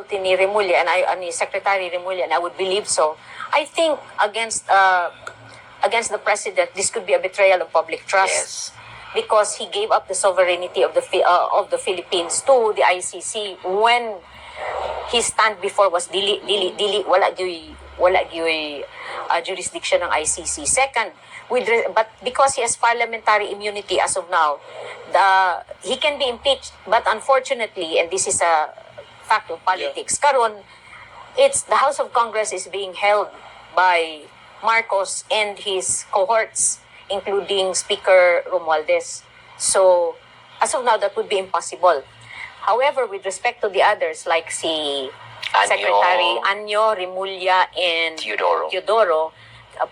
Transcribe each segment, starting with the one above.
faculty ni Remulla and ni Secretary Remulla, and I would believe so. I think against the president, this could be a betrayal of public trust. Yes. Because he gave up the sovereignty of the Philippines to the ICC when his stand before was dili wala gyud jurisdiction ng ICC. Second, but because he has parliamentary immunity as of now, he can be impeached. But unfortunately, and this is a fact of politics, karon it's the House of Congress is being held by Marcos and his cohorts, including Speaker Romualdez. So, as of now, that would be impossible. However, with respect to the others, like si Secretary Anyo, Remulla, and Teodoro,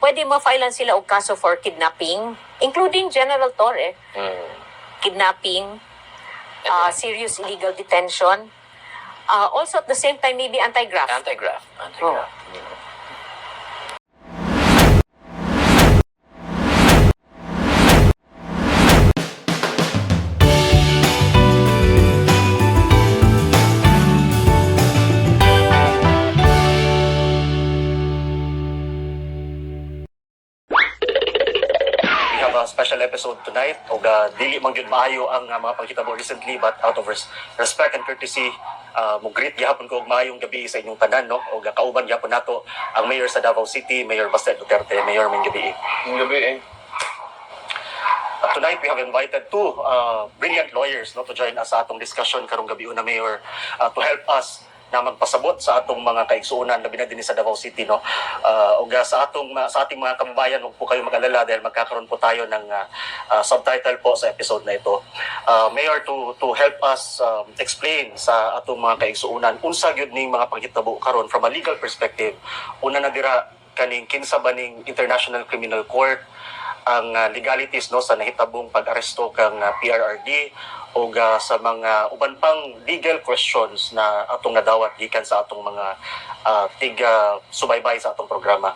pwede ma-filean sila og kaso for kidnapping, including General Torre, kidnapping, serious illegal detention, also at the same time maybe anti-graft. Anti-graft. Special episode tonight og dili man gyud maayo ang mga pagkitabo recently, but out of respect and courtesy mo greet gihapon ko og maayong gabi sa inyong tanan, no, og kauban gihapon nato ang Mayor sa Davao City, Mayor Baste Duterte. Mayor, may gabi. Tonight we have invited two brilliant lawyers, no, to join us sa atong discussion karong gabi una, Mayor, to help us na magpasabot sa atong mga kaigsuonan labi na din sa Davao City, no. Ug sa ating mga kababayan, huwag po kayo mag-alala dahil magkakaroon po tayo ng subtitle po sa episode na ito. Mayor, to help us explain sa atong mga kaigsuonan unsa gyud ning mga panghitabo karon from a legal perspective. Una na dira kaning kinsa ba ning International Criminal Court, ang legalities, no, sa nahitabong pag-aresto kang PRRD o sa mga uban pang legal questions na atong nadawat gikan sa atong mga subaybay sa atong programa.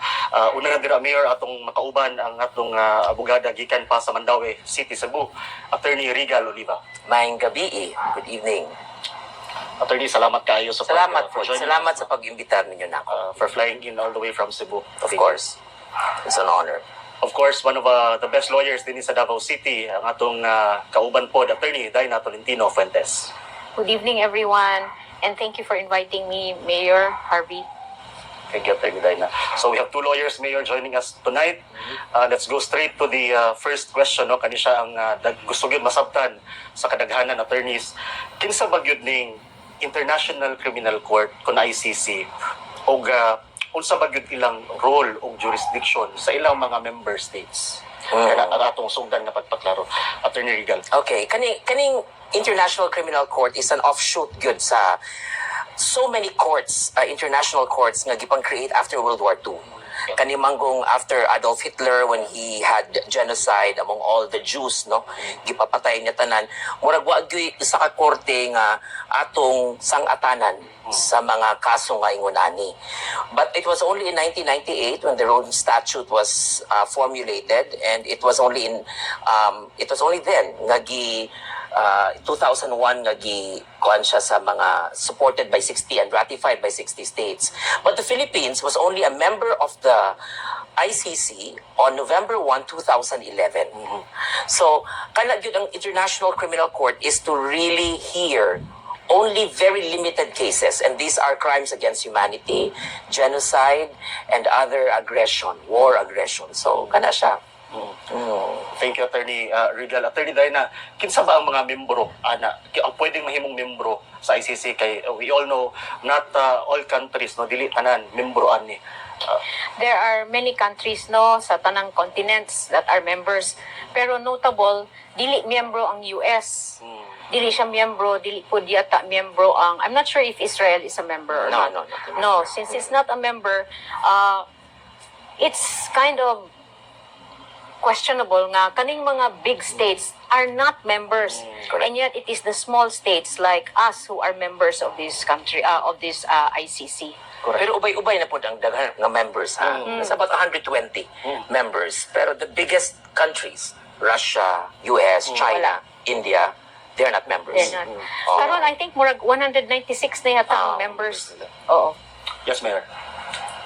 Una na dira, Mayor, atong makauban ang atong abogada gikan pa sa Mandaue City, Cebu, Attorney Regal Oliva. Maayong gabi. Good evening. Attorney, salamat kayo sa Salamat sa pag-imbitar ninyo na ako. For flying in all the way from Cebu. Of course. It's an honor. Of course, one of the best lawyers din sa Davao City, ang atong kauban po, Attorney Dina Tolentino Fuentes. Good evening, everyone, and thank you for inviting me, Mayor Harvey. Thank you, Attorney Dina. So we have two lawyers, Mayor, joining us tonight. Let's go straight to the first question, no? Kani siya ang gusto gyud masabtan sa kadaghanan, attorneys. Kinsa ba gyud ning International Criminal Court kun ICC o unsa ba gyud ilang role o jurisdiction sa ilang mga member states? Kaya atong sugdan nga pagpaklaro, Attorney Regal. Okay, kaning International Criminal Court is an offshoot gyud sa so many courts, international courts nga gipang-create after World War II. Kanimanggong after Adolf Hitler, when he had genocide among all the Jews, no, gipapatay niya tanan, murag wa gyud isa ka korte nga atong sang-atanan sa mga kaso nga ingunani. But it was only in 1998 when the Rome Statute was formulated, and it was only then nga 2001 nga kuan siya sa mga supported by 60 and ratified by 60 states. But the Philippines was only a member of the ICC on November 1, 2011. So, kana gyud ang International Criminal Court is to really hear only very limited cases, and these are crimes against humanity, genocide, and other aggression, war aggression. So, kana siya. Thank you, Attorney Regal. Attorney Dina, kinsa ba ang mga membro ang pwedeng mahimong membro sa ICC? Kay we all know not all countries, no, dili tanan membro ani. There are many countries, no, sa tanang continents that are members, pero notable dili miyembro ang US. Dili siya miyembro, dili po yata miyembro ang, I'm not sure if Israel is a member or not. No, since it's not a member, it's kind of questionable nga kaning mga big states are not members, and yet it is the small states like us who are members of this country, of this ICC. Correct. Pero ubay-ubay na po ang daghan nga members, ha. It's about 120 members. Pero the biggest countries, Russia, US, China, India, They're not members. They're not. Karon, I think murag 196 na yata ang members. Oo. Yes, Mayor.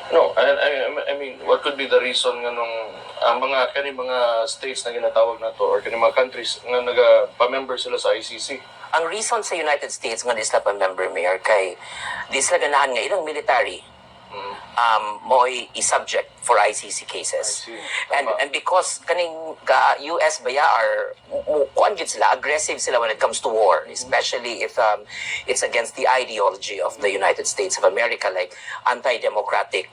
No, I mean, what could be the reason nga nung ang mga states na ginatawag na to or kani mga countries nga naga-pa-member sila sa ICC? Ang reason sa United States nga di sila pa member, Mayor, kay di sila ganahan nga ilang military mo'y i-subject for ICC cases. I see. And because kaning US baya are kuan gid sila, aggressive sila when it comes to war, especially if it's against the ideology of the United States of America, like anti-democratic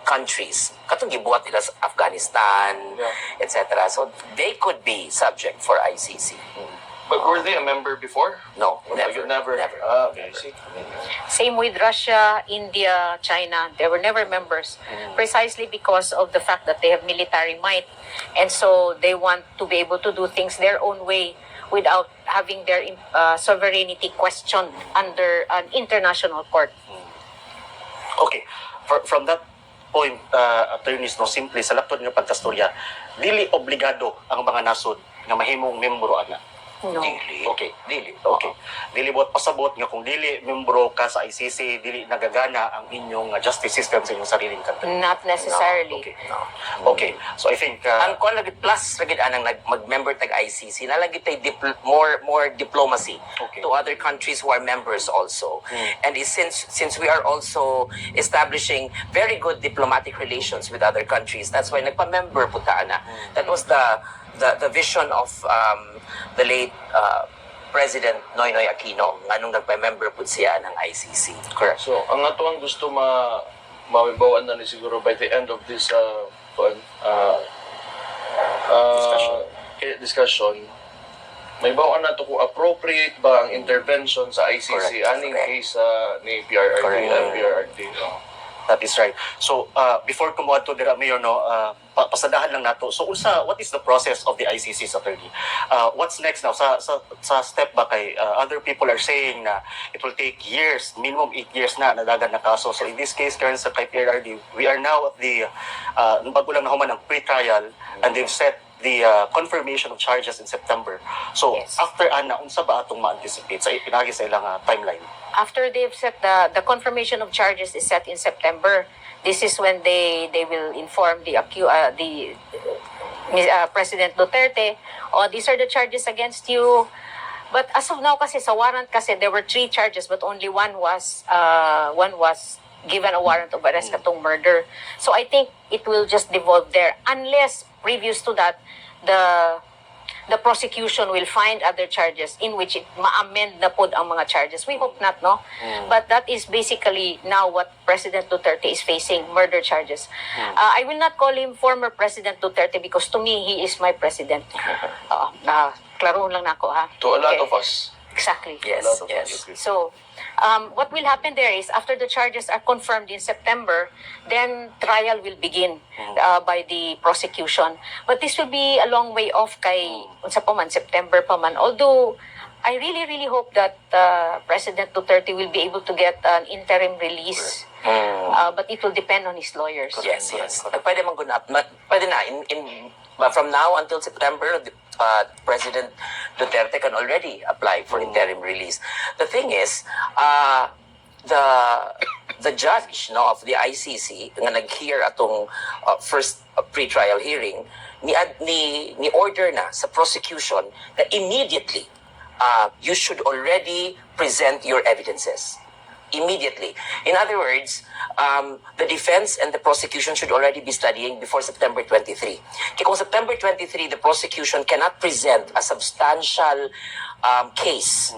countries. Katong gibuhat nila sa Afghanistan, etc. So they could be subject for ICC. But were they a member before? No, You never. never. Ah, okay. I see. Same with Russia, India, China. They were never members. Precisely because of the fact that they have military might. And so they want to be able to do things their own way without having their sovereignty questioned under an international court. Okay. From that point, attorneys, no, simple, sa laptod nga pagkastorya, dili obligado ang mga nasod nga mahimong membro ana. No. Okay. Okay. Dili buat pasabot nga kung dili membro ka sa ICC, dili nagagana ang inyong justice system sa inyong sariling country. Not necessarily. Okay. No. Okay. So I think Ang kon lagi plus lagi anang mag-member tag ICC na lagi tay more diplomacy Okay. to other countries who are members also. And since we are also establishing very good diplomatic relations with other countries, that's why nagpa-member puta ana. That was the vision of the late President Noynoy Aquino anong nagpa-member pud siya ng ICC. Correct. So, ang ato ang gusto mawibawan na ni siguro by the end of this discussion, may bawaan na to kung appropriate ba ang intervention sa ICC Correct. aning Correct. case ni PRRD Correct. and PRRD. that is right. So before kumuha to dira Mayor, no, pasadahan lang nato. So what is the process of the ICC's attorney? What's next now sa step ba kay other people are saying na it will take years, minimum 8 years na nadagan na kaso. So in this case, Karen, sa kay PRRD, we are now at the bago lang na human ang pre-trial, and they've set the confirmation of charges in September. So Yes. after ana unsa ba atong ma-anticipate sa pinagi sa ilang timeline? After they've set the confirmation of charges is set in September. This is when they will inform the President Duterte, these are the charges against you. But as of now kasi sa warrant kasi there were 3 charges but only one was given a warrant of arrest katong murder. So I think it will just devolve there unless previous to that the prosecution will find other charges in which it ma-amend na pod ang mga charges. We hope not, no? But that is basically now what President Duterte is facing, murder charges. I will not call him former President Duterte because to me, he is my president. Klaroon lang nako, ha? To a lot Okay. of us. Exactly. Yes, A lot of yes. us. So, what will happen there is after the charges are confirmed in September, then trial will begin by the prosecution. But this will be a long way off kay unsa pa man September pa man. Although I really hope that President Duterte will be able to get an interim release. But it will depend on his lawyers. Yes. Pwede man guna, pwede na from now until September, President Duterte can already apply for interim release. The thing is, the judge of the ICC nga nag-hear atong first pre-trial hearing ni order na sa prosecution that immediately you should already present your evidences. Immediately. In other words, the defense and the prosecution should already be studying before September 23. Kaya kung September 23, the prosecution cannot present a substantial case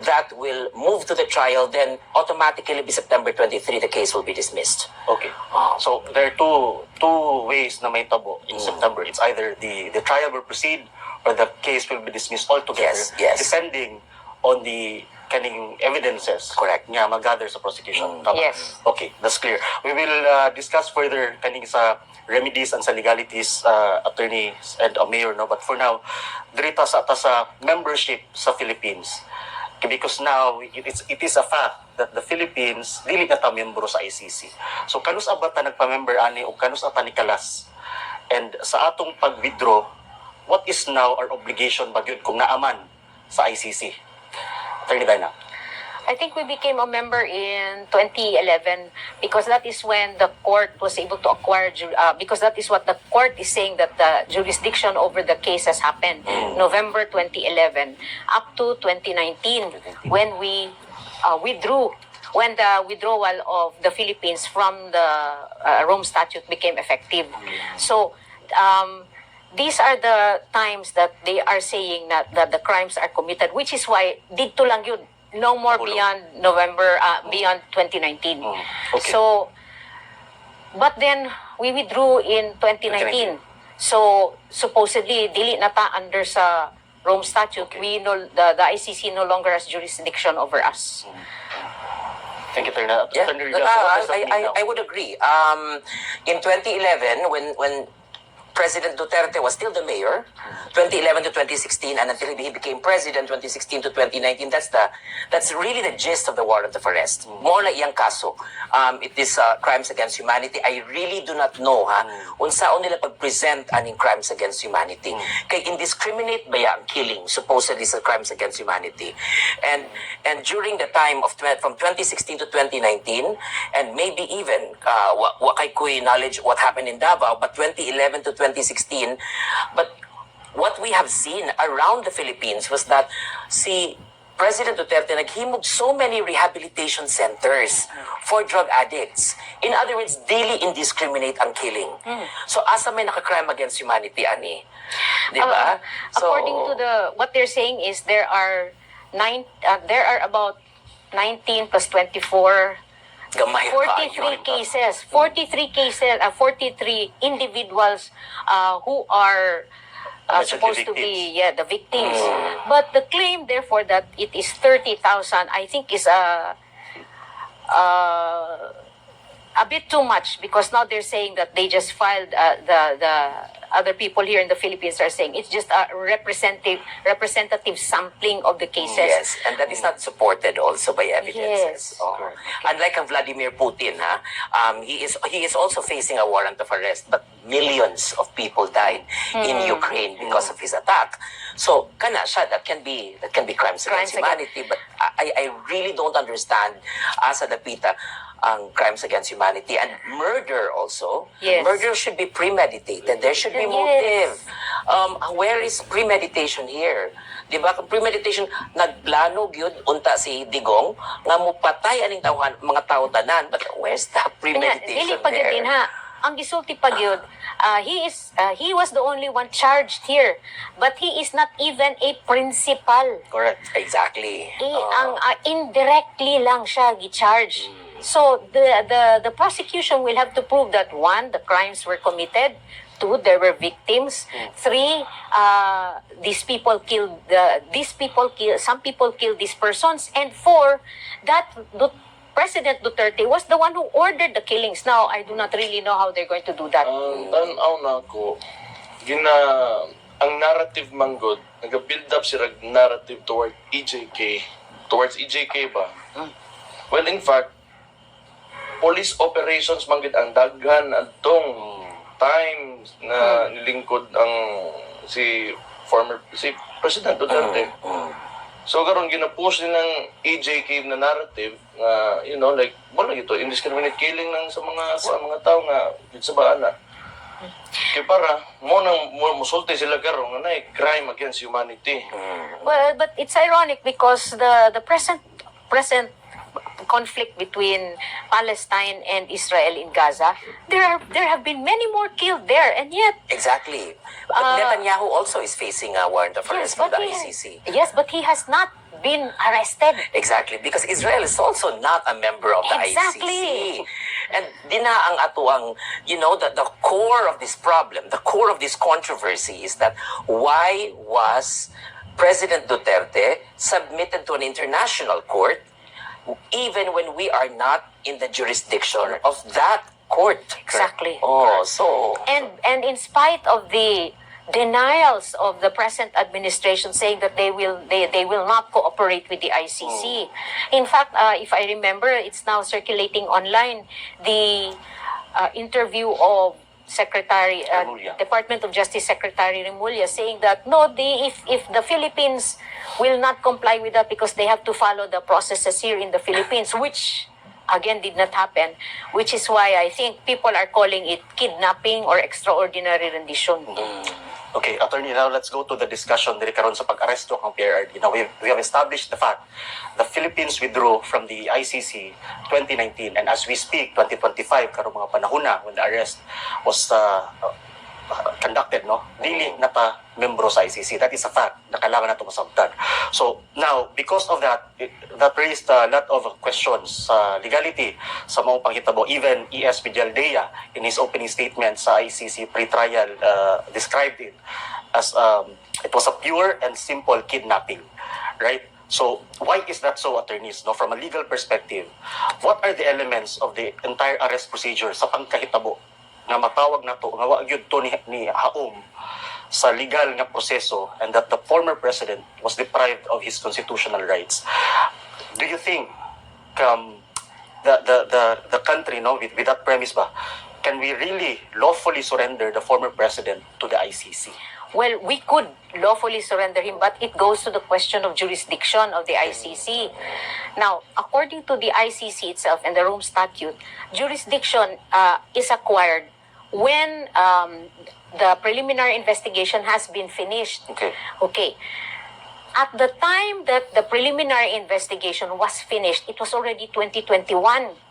that will move to the trial, then automatically by September 23, the case will be dismissed. Okay. So there are two ways na may tabo in September. It's either the trial will proceed or the case will be dismissed altogether, Yes. depending on the kaning evidences Correct. nga mag-gather sa prosecution. Tama? Yes. Okay, that's clear. We will discuss further kaning sa remedies and sa legalities, attorneys and mayor, no? But for now, dirita sa membership sa Philippines. Because now, it is a fact that the Philippines dili na ta membro sa ICC. So kanus abata nagpa-member ani o kanus ata ni kalas. And sa atong pag-withdraw, what is now our obligation ba gyud kung naaman sa ICC? Attorney Dana. I think we became a member in 2011 because that is when the court was able to acquire, because that is what the court is saying, that the jurisdiction over the case has happened. November 2011 up to 2019 when we withdrew, when the withdrawal of the Philippines from the Rome Statute became effective. So, these are the times that they are saying that the crimes are committed, which is why dito lang yun, no more beyond November, beyond 2019. Okay. So, but then we withdrew in 2019. So, supposedly, dili na ta under sa Rome Statute. Okay. The ICC no longer has jurisdiction over us. Thank you, Attorney. Yeah, Attorney Rivera, so what does that mean now? I would agree. In 2011, when President Duterte was still the mayor, 2011 to 2016, and until he became president, 2016 to 2019. That's really the gist of the warrant of arrest. More na iyang kaso. It is crimes against humanity. I really do not know unsaon nila pag-present aning crimes against humanity. Kay indiscriminate ba ang killing supposedly sa crimes against humanity. And during the time of from 2016 to 2019, and maybe even wakay ko'y knowledge what happened in Davao, but 2011 to 2016, but what we have seen around the Philippines was that si President Duterte naghimog so many rehabilitation centers for drug addicts. In other words, daily indiscriminate ang killing. So asa may naka-crime against humanity, ani? Di ba? According to what they're saying is there are about 19 plus 24, gamay 43 cases, 43 individuals who are supposed to be the victims. But the claim, therefore, that it is 30,000, I think is a bit too much, because now they're saying that they just filed the other people here in the Philippines are saying it's just a representative sampling of the cases. Yes, and that is not supported also by evidences. Yes. Oh. Unlike ang Vladimir Putin, he is also facing a warrant of arrest, but millions of people died in Ukraine because of his attack. So, kana siya, that can be crimes against humanity. But I really don't understand asa dapita ang crimes against humanity and murder also. Yes. Murder should be premeditated. There should be motive. Where is premeditation here? Di ba? Premeditation, nagplano gyud unta si Digong nga mupatay aning mga tao tanan. But where's the premeditation there? Ang gisulti pag yun, he was the only one charged here, but he is not even a principal. Correct. Exactly. Ang indirectly lang siya gi-charge. So the prosecution will have to prove that, one, the crimes were committed; two, there were victims; three, some people killed these persons; and four, that President Duterte was the one who ordered the killings. Now, I do not really know how they're going to do that. Tanaw na ko, ang narrative manggod, nag-build up si narrative towards EJK ba? Well, in fact, police operations manggid ang daghan adtong time na nilingkod ang si President Duterte. So karon gina-push nilang EJK na narrative nga like wala ito indiscriminate killing lang sa mga tao nga sa baana. Kaya para mo nang musulti sila karon nga nay crime against humanity. Well, but it's ironic because the present conflict between Palestine and Israel in Gaza, there have been many more killed there, and yet Exactly. But Netanyahu also is facing a warrant of arrest from the ICC. Yes, but he has not been arrested. Exactly, because Israel is also not a member of the Exactly. ICC. And dina ang ato ang, the core of this problem, the core of this controversy is that why was President Duterte submitted to an international court even when we are not in the jurisdiction of that court? Exactly. Oh, so... And in spite of the denials of the present administration saying that they will not cooperate with the ICC. In fact, if I remember, it's now circulating online the interview of Secretary, Remulla. Department of Justice Secretary Remulla, saying that no, if the Philippines will not comply with that because they have to follow the processes here in the Philippines, which again did not happen, which is why I think people are calling it kidnapping or extraordinary rendition. Okay, attorney, now let's go to the discussion diri karon sa pag-aresto ng PRRD. Now, we have established the fact the Philippines withdrew from the ICC 2019, and as we speak, 2025, karong mga panahon na when the arrest was conducted, no? Dili nata membro sa ICC. That is a fact na kailangan nato masabtan. So, now, because of that, that raised a lot of questions sa legality sa mga panghitabo. Even E.S. Villaldea, in his opening statement sa ICC pre-trial, described it as it was a pure and simple kidnapping, right? So, why is that so, attorneys? No, from a legal perspective, what are the elements of the entire arrest procedure sa pangkahitabo na matawag na to, nga wag yun to ni Haom sa legal nga proseso, and that the former president was deprived of his constitutional rights? Do you think the country, no, with that premise ba, can we really lawfully surrender the former president to the ICC? Well, we could lawfully surrender him, but it goes to the question of jurisdiction of the ICC. Now, according to the ICC itself and the Rome Statute, jurisdiction is acquired when the preliminary investigation has been finished. Okay. At the time that the preliminary investigation was finished, it was already 2021,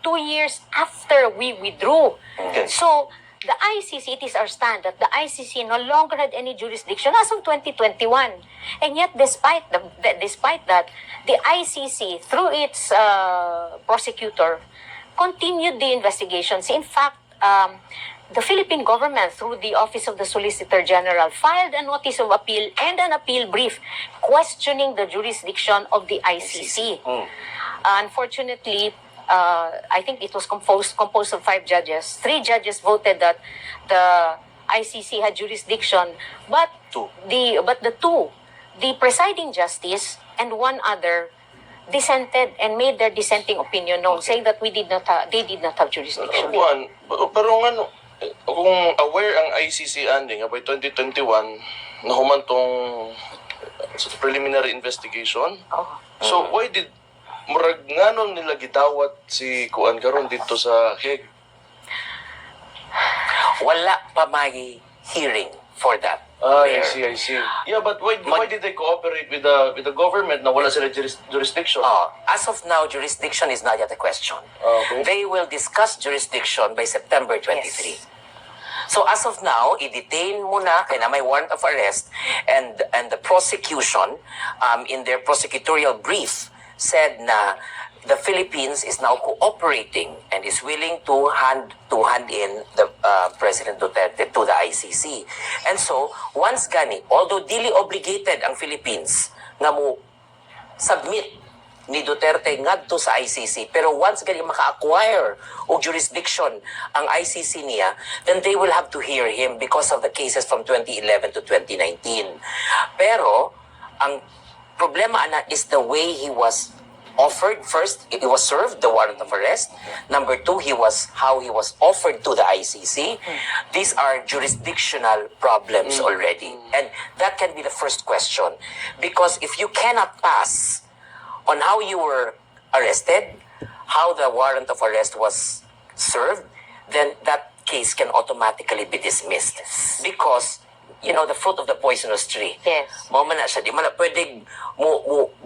2 years after we withdrew. Okay. So, the ICC, it is our stand that the ICC no longer had any jurisdiction as of 2021. And yet, despite that, the ICC, through its prosecutor, continued the investigations. In fact, the Philippine government, through the Office of the Solicitor General, filed a notice of appeal and an appeal brief questioning the jurisdiction of the ICC. Unfortunately, I think it was composed of 5 judges. 3 judges voted that the ICC had jurisdiction, but the presiding justice and 1 other dissented and made their dissenting opinion known, saying that they did not have jurisdiction. Juan, pero nga kung aware ang ICC ending by 2021 na humantong preliminary investigation. So why did murag nganong nila gidawat si Kuan karon dito sa Hague? Wala pa may hearing for that. I see. Yeah, but why did they cooperate with the government na wala sila jurisdiction? As of now, jurisdiction is not yet a question. Okay. They will discuss jurisdiction by September 23. Yes. So as of now, i-detain muna kaya na may warrant of arrest, and the prosecution in their prosecutorial brief said na the Philippines is now cooperating and is willing to hand in the President Duterte to the ICC. And so, once gani, although dili obligated ang Philippines nga mo submit ni Duterte ngadto sa ICC, pero once gani maka-acquire og jurisdiction ang ICC niya, then they will have to hear him because of the cases from 2011 to 2019. Pero ang problema ana is the way he was offered. First, he was served the warrant of arrest. Number 2, how he was offered to the ICC. These are jurisdictional problems already. And that can be the first question. Because if you cannot pass on how you were arrested, how the warrant of arrest was served, then that case can automatically be dismissed. Because the fruit of the poisonous tree. Yes. Mama na siya. Di man na pwedeng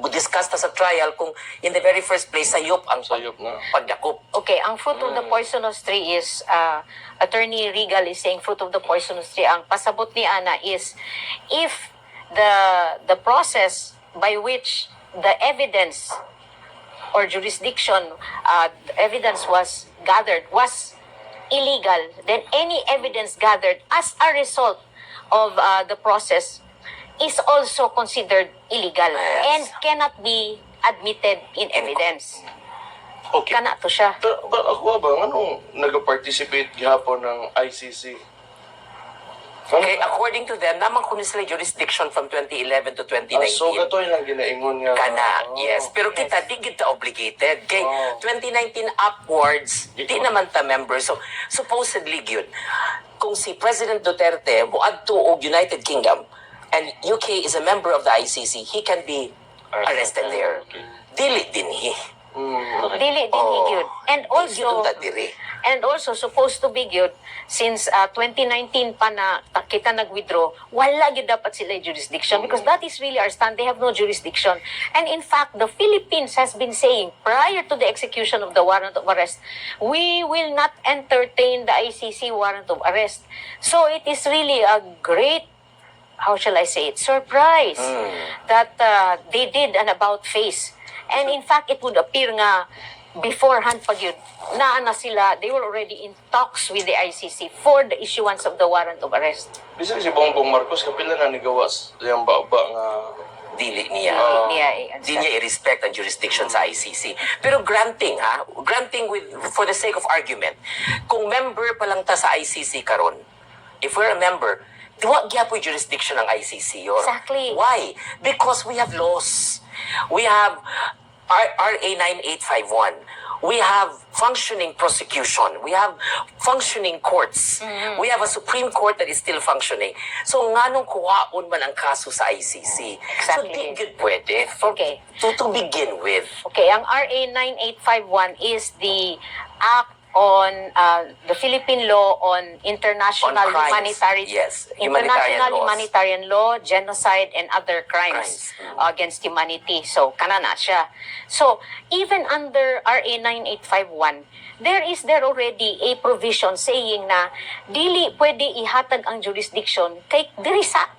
discuss ta sa trial kung in the very first place sayop ang pagdakop. Okay, ang fruit of the poisonous tree is, Attorney Regal is saying fruit of the poisonous tree. Ang pasabot ni Ana is, if the process by which the evidence or jurisdiction, evidence was gathered was illegal, then any evidence gathered as a result of the process is also considered illegal and cannot be admitted in evidence. Okay. Kana to siya. Pero ako ba, anong nag-participate gihapon ng ICC? Okay, according to them, naman kunin sila jurisdiction from 2011 to 2019. So, gato yung lang ginaingon nga. Kana, yes. Pero kita, di kita obligated. Kay 2019 upwards, di naman ta member. So, supposedly, yun. kung si President Duterte muadto og United Kingdom and UK is a member of the ICC, he can be arrested there. Dili din he. Dili din gyud. And also, Gidunta diri. and also supposed to be gyud since 2019 pa na kita nag-withdraw, wala gyud dapat sila jurisdiction because that is really our stand. They have no jurisdiction. And in fact, the Philippines has been saying prior to the execution of the warrant of arrest, we will not entertain the ICC warrant of arrest. So it is really a great, how shall I say it, surprise that they did an about face. And in fact, it would appear nga beforehand pag yun, na sila, they were already in talks with the ICC for the issuance of the warrant of arrest. Bisa si Bongbong Marcos, kapila na ni gawas yung baba nga Dili niya. Di Di niya i-respect ang jurisdiction sa ICC. Pero granting with for the sake of argument, kung member pa lang ta sa ICC karon, if we're a member, diwa gyapoy jurisdiction ng ICC yor. Exactly. Why? Because we have laws. We have RA 9851. We have functioning prosecution. We have functioning courts. We have a Supreme Court that is still functioning. So, nganong kuhaon man ang kaso sa ICC? So, Exactly. di good pwede. Okay. To begin with. Okay, ang RA 9851 is the act on the Philippine law on international On crimes. humanitarian Yes, international humanitarian laws. humanitarian law, genocide and other crimes against humanity. So kanana siya. So even under RA 9851, there already a provision saying na dili pwede ihatag ang jurisdiction kay dirisa.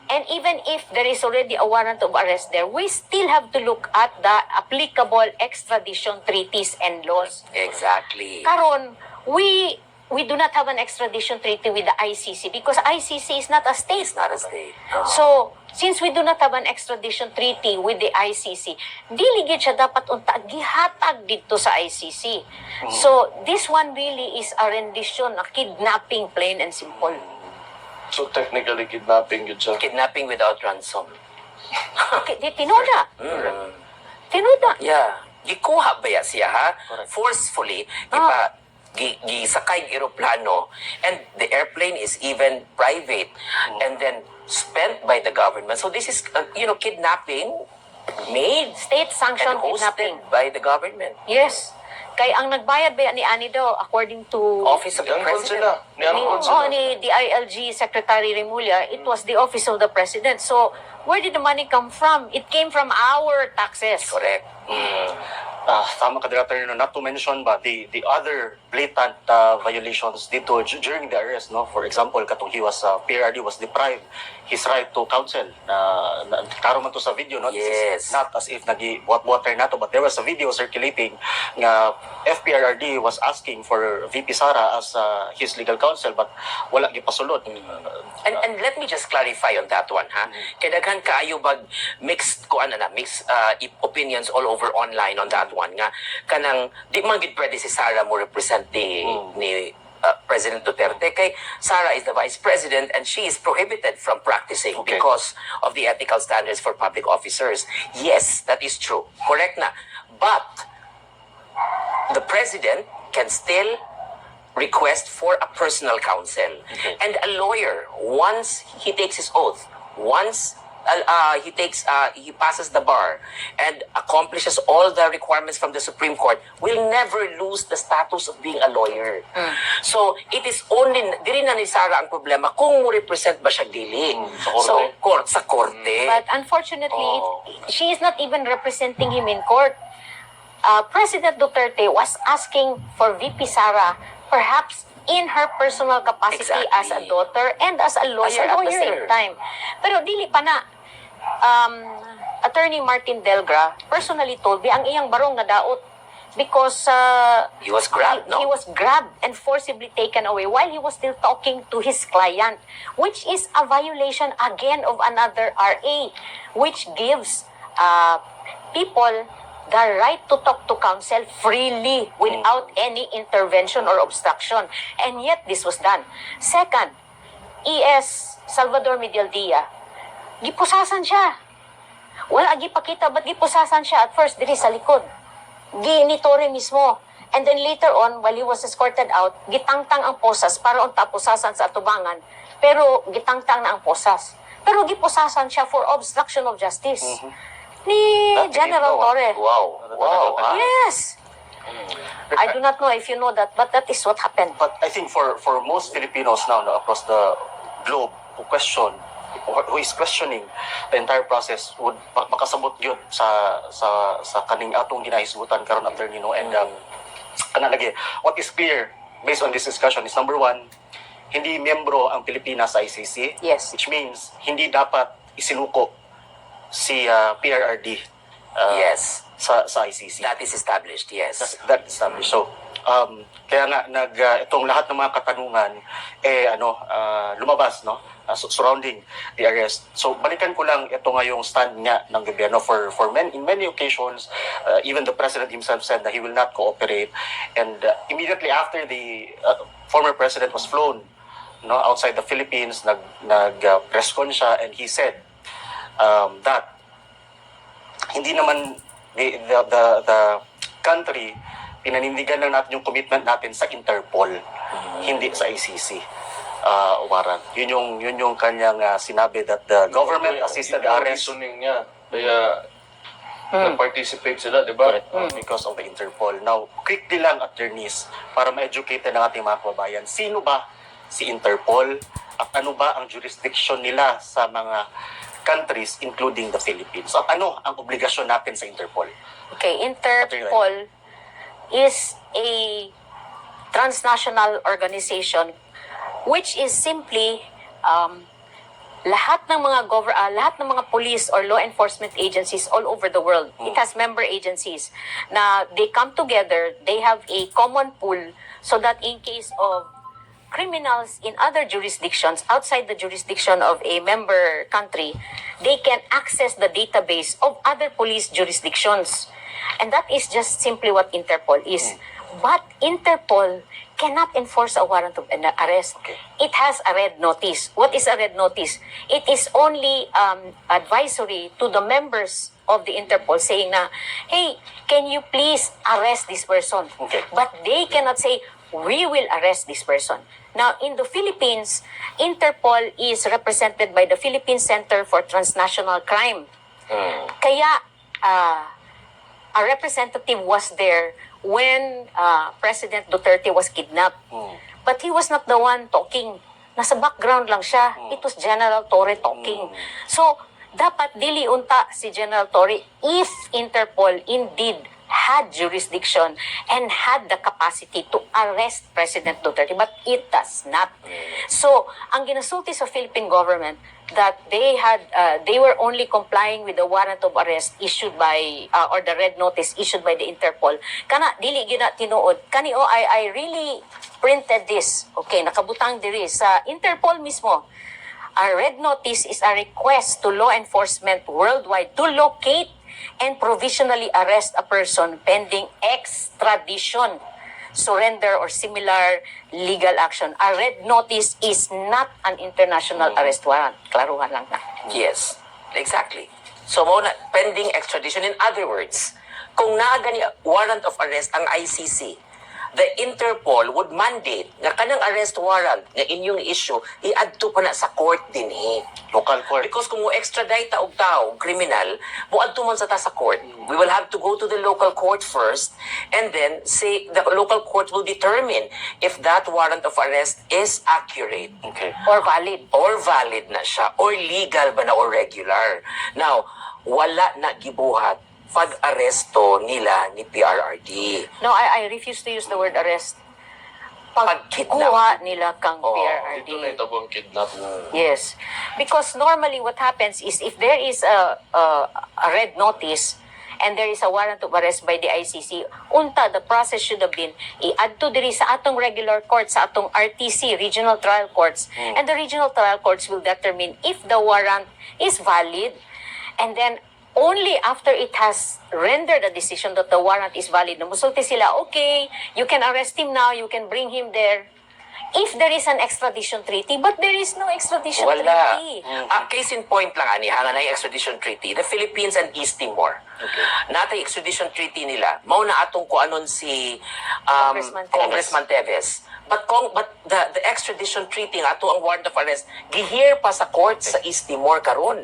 And even if there is already a warrant of arrest there, we still have to look at the applicable extradition treaties and laws. Exactly. Karon, we do not have an extradition treaty with the ICC because ICC is not a state. It's not a state. So, since we do not have an extradition treaty with the ICC, dili gid siya dapat unta gihatag dito sa ICC. So, this one really is a rendition, a kidnapping, plain and simple. so technically kidnapping yun siya. Kidnapping without ransom. Tinuda. Tinuda. Yeah. Gikuha ba ya siya ha? Forcefully. Gisakay eroplano and the airplane is even private and then spent by the government. So this is, kidnapping made State-sanctioned and hosted kidnapping. by the government. Yes. Kay ang nagbayad ba ni Ani daw, according to Office of the Niangkon President. sila. Niangkon sila. ni DILG Secretary Remulla, it was the Office of the President. So, where did the money come from? It came from our taxes. Correct. Tama ka, Director, not to mention ba the other blatant violations dito during the arrest, no? For example, katong PRD was deprived his right to counsel. Karon man to sa video, no? This Yes. is not as if water na to, but there was a video circulating nga FPRRD was asking for VP Sara as his legal counsel, but wala gipasulod. And let me just clarify on that one, ha? Kaya daghan kaayo bag mixed opinions all over online on that one nga kanang di man gid pwede si Sara mo represent ni President Duterte kay Sara is the Vice President and she is prohibited from practicing because of the ethical standards for public officers. Yes, that is true. Correct na. But the President can still request for a personal counsel. And a lawyer, once he takes his oath, once he passes the bar and accomplishes all the requirements from the Supreme Court, will never lose the status of being a lawyer. So, it is only, dili na ni Sara ang problema kung mo represent ba siya dili. So, sa korte. But unfortunately, she is not even representing him in court. President Duterte was asking for VP Sara, perhaps in her personal capacity as a daughter and as a lawyer, at the same time. Pero dili pa na. Attorney Martin Delgra personally told me ang iyang barong na daot because He was grabbed, no? he was grabbed and forcibly taken away while he was still talking to his client, which is a violation again of another RA, which gives people the right to talk to counsel freely without any intervention or obstruction. And yet, this was done. Second, ES Salvador Medialdia, gipusasan siya. Wala gipakita, ba't gipusasan siya at first diri sa likod? ni Torre mismo. And then later on, while he was escorted out, gitangtang ang posas para unta posasan sa atubangan. Pero gitangtang na ang posas. Pero giposasan siya for obstruction of justice. Ni General Torre. Wow. Yes. I do not know if you know that, but that is what happened. But I think for most Filipinos now, no, across the globe who is questioning the entire process would makasabot yun sa kaning atong ginahisgutan karon after nino. And lagi, what is clear based on this discussion is, number one, hindi miyembro ang Pilipinas sa ICC. Yes. Which means hindi dapat isinuko si PRRD Yes. sa ICC. That is established, yes. That established. So, kaya nga itong lahat ng mga katanungan lumabas, no, surrounding the arrest. So balikan ko lang ito nga yung stand nga ng gobyerno in many occasions. Even the president himself said that he will not cooperate, and immediately after the former president was flown, no, outside the Philippines, nag press con siya, and he said that hindi naman the country, pinanindigan lang natin yung commitment natin sa Interpol, hindi sa ICC warrant. Yun yung kanyang sinabi, that the government assisted the arrest. Reasoning niya. Kaya nag-participate sila, di ba? Because of the Interpol. Now, quickly lang, attorneys, para ma-educate ng ating mga kababayan, sino ba si Interpol at ano ba ang jurisdiction nila sa mga countries including the Philippines? At ano ang obligasyon natin sa Interpol? Okay, Interpol is a transnational organization which is simply lahat ng mga police or law enforcement agencies all over the world. It has member agencies na they come together, they have a common pool so that in case of criminals in other jurisdictions outside the jurisdiction of a member country, they can access the database of other police jurisdictions. And that is just simply what Interpol is. But Interpol cannot enforce a warrant of arrest. Okay. It has a red notice. What is a red notice? It is only advisory to the members of the Interpol saying na, hey, can you please arrest this person? Okay. But they cannot say, we will arrest this person. Now, in the Philippines, Interpol is represented by the Philippine Center for Transnational Crime. Kaya, a representative was there when President Duterte was kidnapped. But he was not the one talking. Nasa background lang siya. It was General Torre talking. So, dapat dili unta si General Torre if Interpol indeed had jurisdiction and had the capacity to arrest President Duterte, but it does not. So, ang ginasulti sa Philippine government that they were only complying with the warrant of arrest issued by or the red notice issued by the Interpol. Kana dili gina tinuod. Kani I really printed this. Okay, nakabutang diri sa Interpol mismo. A red notice is a request to law enforcement worldwide to locate and provisionally arrest a person pending extradition, surrender, or similar legal action. A red notice is not an international arrest warrant. Klaruhan lang na. Yes, exactly. So, pending extradition. In other words, kung naagani warrant of arrest ang ICC, the Interpol would mandate nga kanang arrest warrant nga inyong issue iadto pa na sa court din Local court. Because kung mo extradite ta og tao, criminal, muadto man sa ta sa court. We will have to go to the local court first, and then say the local court will determine if that warrant of arrest is accurate. Okay. Or valid. Or valid na siya, or legal ba na, or regular. Now, wala na gibuhat pag-aresto nila ni PRRD. No, I refuse to use the word arrest. Pag-kidnap. Pagkuha nila kang PRRD. Dito na itabang kidnap. Yes. Because normally what happens is if there is a red notice and there is a warrant of arrest by the ICC, unta, the process should have been i-adto diri sa atong regular court, sa atong RTC, Regional Trial Courts. And the Regional Trial Courts will determine if the warrant is valid, and then only after it has rendered a decision that the warrant is valid, namusulti sila, okay, you can arrest him now, you can bring him there. if there is an extradition treaty, but there is no extradition Wala. treaty. Case in point lang, ani, hanga na yung extradition treaty. The Philippines and East Timor. Natay extradition treaty nila. Mao na atong ko anon si Congressman Teves. But the extradition treaty nga ato ang warrant of arrest gihear pa sa court sa East Timor karon.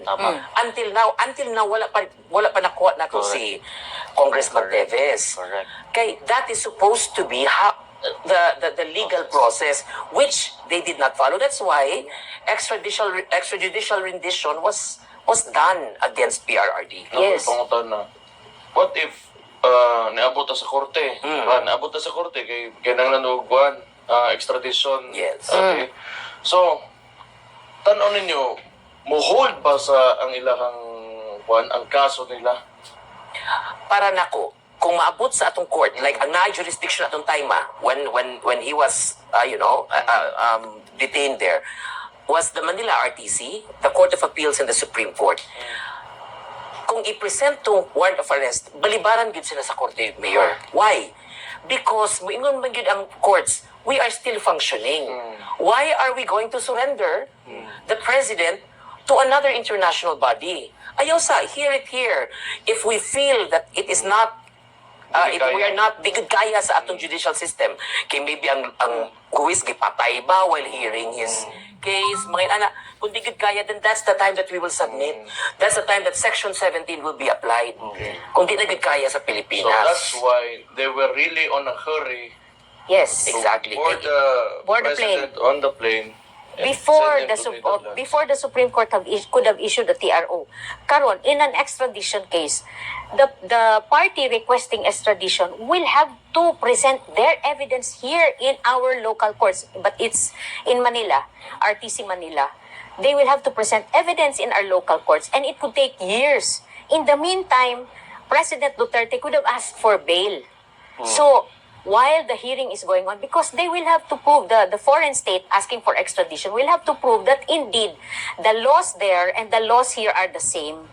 Until now wala pa nakuha nato si Congressman Teves. Correct. Kay that is supposed to be the legal process which they did not follow. That's why extrajudicial rendition was done against PRRD. Yes. Pangutan na. What if naabot na sa korte? Naabot na sa korte kay nang nanugwan extradition. Yes. Okay. So tan-aw ninyo mo hold ba sa ang ilahang ang kaso nila? Para nako kung maabot sa atong court like ang na-jurisdiction atong time when he was detained there was the Manila RTC, the Court of Appeals and the Supreme Court. Kung i-present tong warrant of arrest, balibaran gid sila sa korte, Mayor. Why? Because moingon man gid ang courts, we are still functioning. Why are we going to surrender the president to another international body? Ayaw sa, hear it here. If we feel that it is not we are not bigod kaya sa atong judicial system, kay maybe ang kuwis gipatay ba while hearing his case, mga ana, kung bigod kaya, then that's the time that we will submit. That's the time that Section 17 will be applied. Kung di na gid kaya sa So Pilipinas. that's why they were really on a hurry Yes. Exactly. board the Board the president on the plane. and Before send the him to Netherlands. before the Supreme Court could have issued the TRO. Karon, in an extradition case, the party requesting extradition will have to present their evidence here in our local courts, but it's in Manila, RTC Manila. They will have to present evidence in our local courts, and it could take years. In the meantime, President Duterte could have asked for bail. So, while the hearing is going on, because they will have to prove, the foreign state asking for extradition will have to prove that indeed the laws there and the laws here are the same.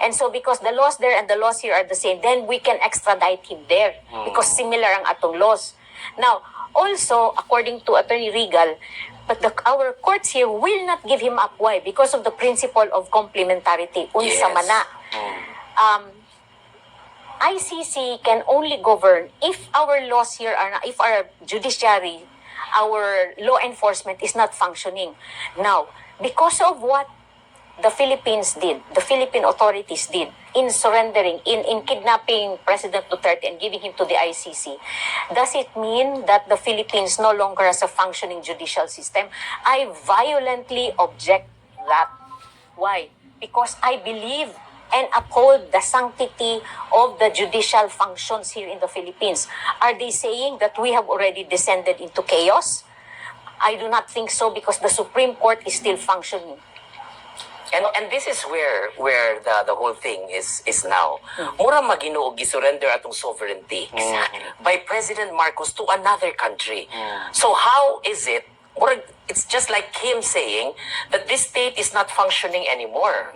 And so because the laws there and the laws here are the same, then we can extradite him there because similar ang atong laws. Now, also, according to Attorney Regal, but our courts here will not give him up. Why? Because of the principle of complementarity. Unsa Yes. man na. ICC can only govern if our laws here are not, if our judiciary, our law enforcement is not functioning. Now, because of what the Philippines did, the Philippine authorities did in surrendering, in kidnapping President Duterte and giving him to the ICC, does it mean that the Philippines no longer has a functioning judicial system? I violently object that. Why? Because I believe and uphold the sanctity of the judicial functions here in the Philippines. Are they saying that we have already descended into chaos? I do not think so because the Supreme Court is still functioning. And this is where the whole thing is now. Mura Maginoo gisurrender atong sovereignty by President Marcos to another country. So how is it? It's just like him saying that this state is not functioning anymore.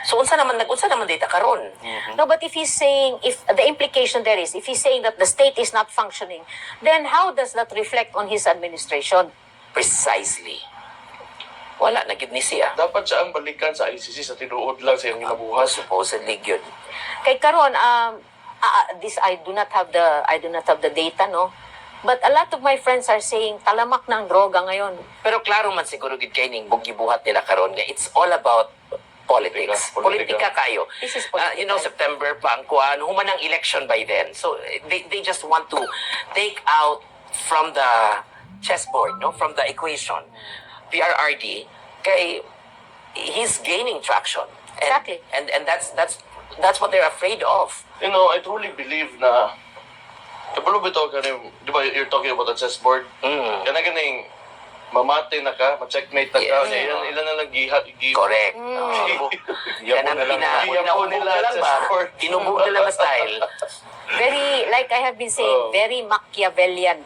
So unsa naman data karon? No, but if he's saying, if the implication there is, if he's saying that the state is not functioning, then how does that reflect on his administration? Precisely. Wala na gid ni siya. Dapat siya ang balikan sa ICC sa tinuod lang sa iyang ginabuhat. Supposedly yun. Kay karon, this I do not have the data, no. But a lot of my friends are saying talamak ng droga ngayon. Pero klaro man siguro gid kay ning bugibuhat nila karon nga it's all about politics. Politika kayo. This is political. September pa ang kuan, human ang election by then. So they just want to take out from the chessboard, no, from the equation, PRRD, kay he's gaining traction. Exactly. And that's what they're afraid of. You know, I truly believe na kabalo bitaw kaning, di ba you're talking about the chessboard? Kana kaning mamate na ka, ma-checkmate na ka, Yes. ilan na lang Correct. Yapo na lang. Yapo nila chessboard. Tinubog na lang style. Very, like I have been saying, very Machiavellian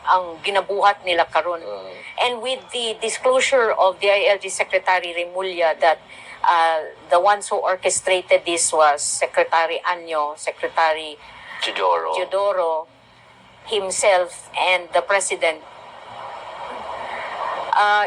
ang ginabuhat nila karon. And with the disclosure of the ILG Secretary Remulla that the ones who orchestrated this was Secretary Anyo, Secretary Chidoro. Teodoro himself, and the President,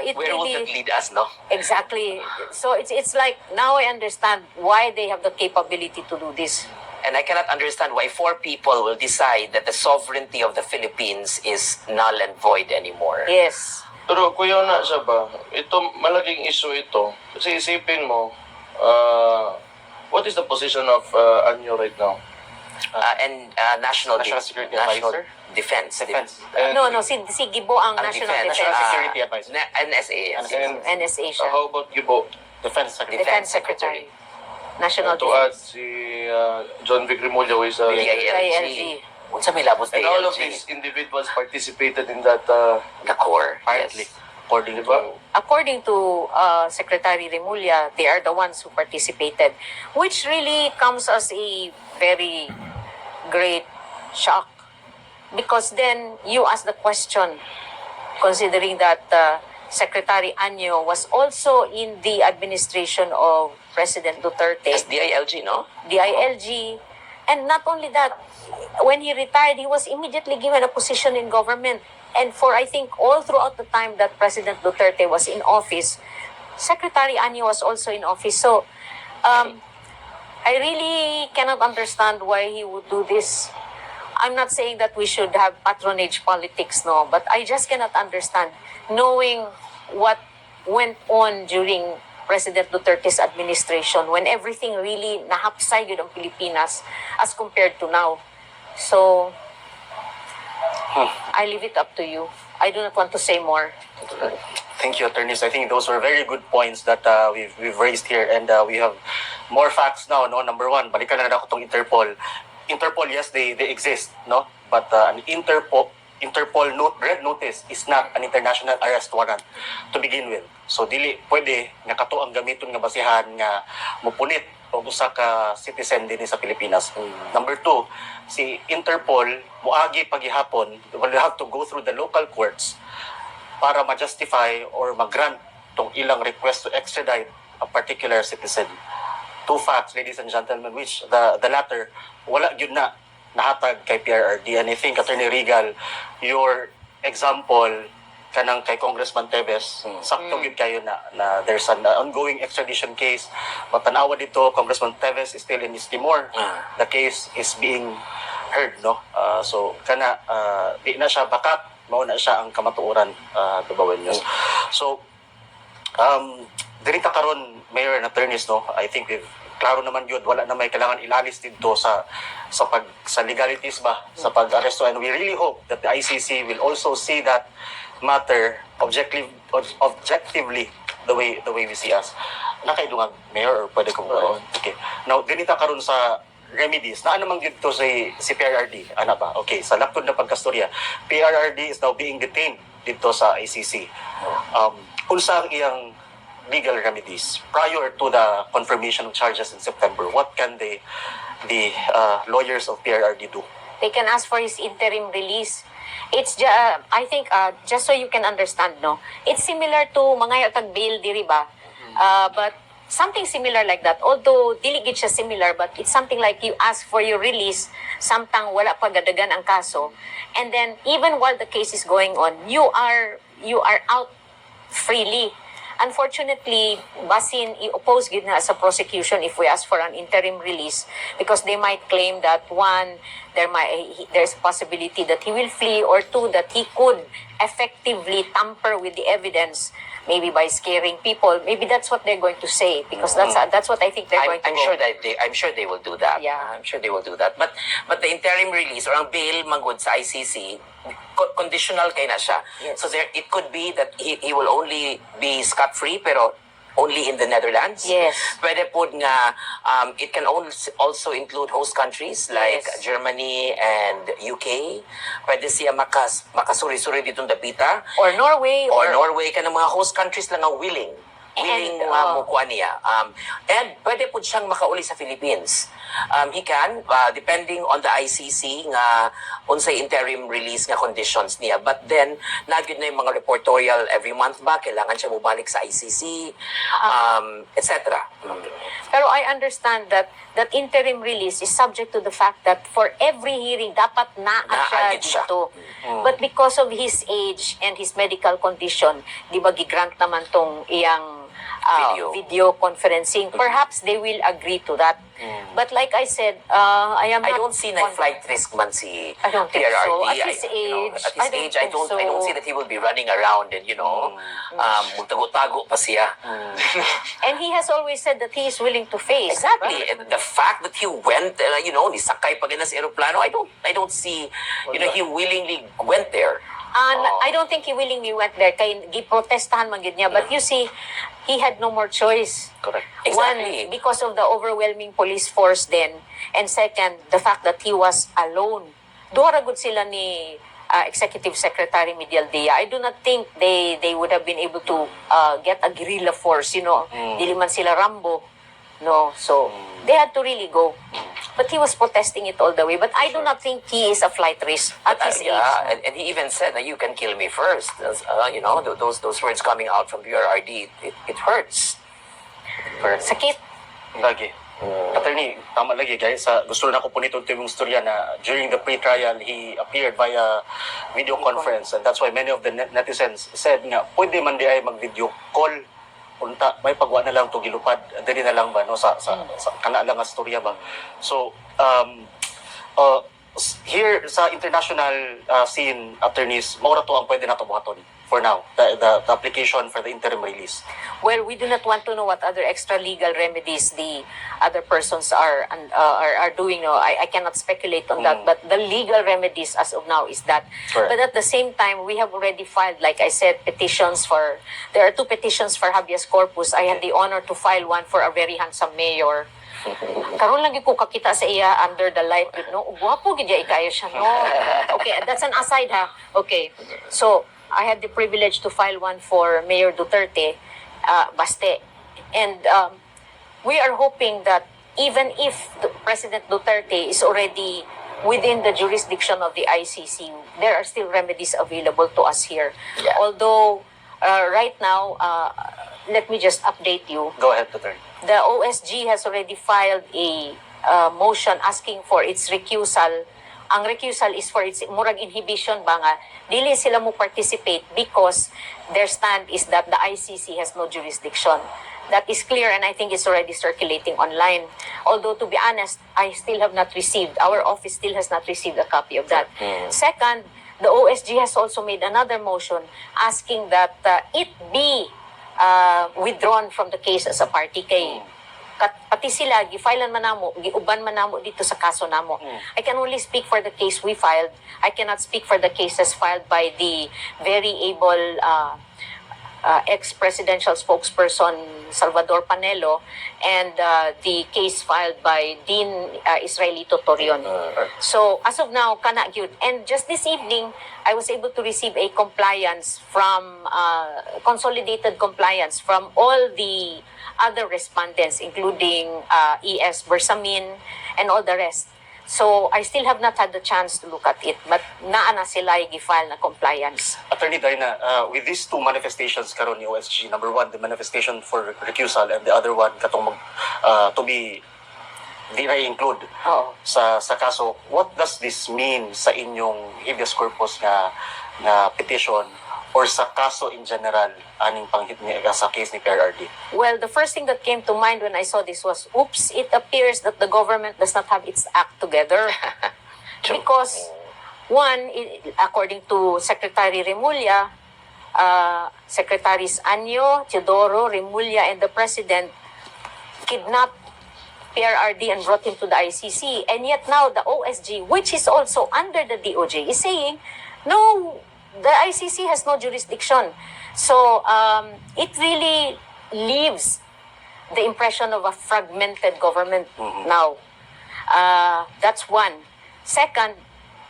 It Where will really, that lead us, no? exactly. So it's like now I understand why they have the capability to do this. And I cannot understand why 4 people will decide that the sovereignty of the Philippines is null and void anymore. Yes. Pero kuya na siya ba, ito malaking issue ito. Kasi isipin mo, what is the position of Anyo right now? And National National Security Advisor? Defense. Defense. And Si Gibo ang National Defense. National Security Advisor. NSA. Yes. And NSA siya. how about Gibo? Defense Secretary. Defense Secretary. National To add Defense. si John Vic Remulla who is DILG. Unsa may labos and all of DILG? these individuals participated in that The core. Apparently. Yes. According Diba? to According to Secretary Remulla, they are the ones who participated, which really comes as a very great shock. Because then you ask the question, considering that Secretary Anyo was also in the administration of President Duterte, Yes, DILG, no? DILG, and not only that, when he retired, he was immediately given a position in government. And for, I think, all throughout the time that President Duterte was in office, Secretary Anyo was also in office. So, I really cannot understand why he would do this. I'm not saying that we should have patronage politics, no, but I just cannot understand, knowing what went on during President Duterte's administration when everything really nahapsay yun ang Pilipinas as compared to now. So, I leave it up to you. I do not want to say more. Thank you, attorneys. I think those were very good points that we've raised here, and we have more facts now. No, number one, balikan na ako tong Interpol. Interpol, yes, they exist, no, but an Interpol red notice is not an international arrest warrant to begin with. So dili pwede nga kato ang gamiton nga basihan nga mupunit og usa ka citizen dinhi sa Pilipinas. Number two, si Interpol moagi paghihapon will have to go through the local courts para ma-justify or ma-grant tong ilang request to extradite a particular citizen. Two facts, ladies and gentlemen, which the latter wala gyud na nahatag kay PRRD. And I think, Attorney Regal, your example kanang kay Congressman Teves, sakto gyud kayo na there's an ongoing extradition case. Matanawa dito, Congressman Teves is still in East Timor. The case is being heard, no? So, di na siya bakat, mao na siya ang kamatuoran, Tubawen News. So, dirita karon, Mayor and attorneys, no? I think klaro naman yun, wala na may kailangan ilalis dito sa legalities ba, sa pag-aresto. And we really hope that the ICC will also see that matter objectively the way we see us. Nakaidungag, Mayor, or pwede kong okay. Now, dinita karon sa remedies. Na naman dito si PRRD? Ano ba? Okay, sa laktod na pagkastorya, PRRD is now being detained dito sa ICC. Unsa ang iyang legal remedies prior to the confirmation of charges in September? What can the lawyers of PRRD do? They can ask for his interim release. It's I think just so you can understand, no, it's similar to mga yatag bail diri ba, but something similar like that. Although dili gid siya similar, but it's something like you ask for your release samtang wala pa gadagan ang kaso, and then even while the case is going on, you are out freely. Unfortunately, basin i-oppose gid na sa prosecution if we ask for an interim release, because they might claim that one, there's a possibility that he will flee, or two, that he could effectively tamper with the evidence, maybe by scaring people. Maybe that's what they're going to say, because that's what I think they're going to I'm go. sure they will do that. Yeah. I'm sure they will do that. But the interim release or ang bail manggod sa ICC, conditional kay na siya. Yes. So it could be that he will only be scot-free pero only in the Netherlands. Yes. Pwede po nga it can also include host countries like Yes. Germany and UK. Pwede siya makasuri-suri ditong dapita. Or Norway, Or Norway ka ng mga host countries lang ang willing mukuha niya. And pwede po siyang makauli sa Philippines. He can, depending on the ICC nga unsay interim release nga conditions niya. But then, nagyod na yung mga reportorial every month ba, kailangan siya mubalik sa ICC, etc. Pero I understand that that interim release is subject to the fact that for every hearing, dapat naa siya Naagit siya. dito. But because of his age and his medical condition, di ba gigrant naman tong iyang video conferencing, perhaps they will agree to that. But like I said, I am I not don't see na flight risk man si I don't think PRRD. so. At his age, at his age, I don't see that he will be running around and, magtago-tago pa siya. And he has always said that he is willing to face. Exactly. And the fact that he went, nisakay pa gina sa aeroplano, I don't see, he willingly went there. And I don't think he willingly went there. Kay giprotestahan man gid niya. But you see, he had no more choice. Correct. One, Exactly. because of the overwhelming police force then. And second, the fact that he was alone. Duha ra gud sila ni Executive Secretary Medialdea. I do not think they would have been able to get a guerrilla force, Dili man sila Rambo. No, so they had to really go. But he was protesting it all the way. But I do not think he is a flight risk at his age. And he even said that you can kill me first. Those words coming out from PRRD, it hurts. Sakit. Lagi. Attorney, tama lagi guys. Gusto na ko po nito yung storya na during the pre-trial, he appeared via video conference. And that's why many of the netizens said nga, pwede man di ay mag-video call. Punta, may pagwa na lang to gilupad. Dali na lang ba, no? Sa kana lang nga storya ba. So, here sa international scene, attorneys, maura to ang pwede na to buhaton for now, the application for the interim release. Well, we do not want to know what other extra legal remedies the other persons are doing. No, I cannot speculate on that. But the legal remedies as of now is that. Correct. But at the same time, we have already filed, like I said, petitions for. There are 2 petitions for habeas corpus. I had the honor to file one for a very handsome mayor. Karon lagi ko kakita sa iya under the light, no? Guwapo gid ikayo siya, no? Okay, that's an aside ha. Okay. So, I had the privilege to file one for Mayor Duterte, Baste. And we are hoping that even if President Duterte is already within the jurisdiction of the ICC, there are still remedies available to us here. Yeah. Although, right now, let me just update you. Go ahead, attorney. The OSG has already filed a motion asking for its recusal. Ang recusal is for its murag inhibition ba nga dili sila mo participate because their stand is that the ICC has no jurisdiction. That is clear and I think it's already circulating online. Although to be honest, I still have not received, our office still has not received a copy of that. Second, the OSG has also made another motion asking that it be withdrawn from the case as a party kay pati sila gifailan man namo giuban man namo dito sa kaso namo. I can only speak for the case we filed. I cannot speak for the cases filed by the very able ex-presidential spokesperson Salvador Panelo and the case filed by Dean Israelito Torion. So as of now, kana gyud. And just this evening, I was able to receive a compliance from consolidated compliance from all the other respondents, including ES Bersamin and all the rest. So I still have not had the chance to look at it, but naa na sila i-file na compliance. Attorney Darna, with these 2 manifestations karon ni OSG, number 1, the manifestation for recusal, and the other one katong to be di na include sa kaso, what does this mean sa inyong habeas corpus nga petition or sa kaso in general aning panghit niya sa case ni PRRD? Well, the first thing that came to mind when I saw this was, oops, it appears that the government does not have its act together. Because, one, according to Secretary Remulla, Secretaries Anyo, Teodoro, Remulla, and the President kidnapped PRRD and brought him to the ICC. And yet now the OSG, which is also under the DOJ, is saying, no, the ICC has no jurisdiction. So it really leaves the impression of a fragmented government now. That's one. Second,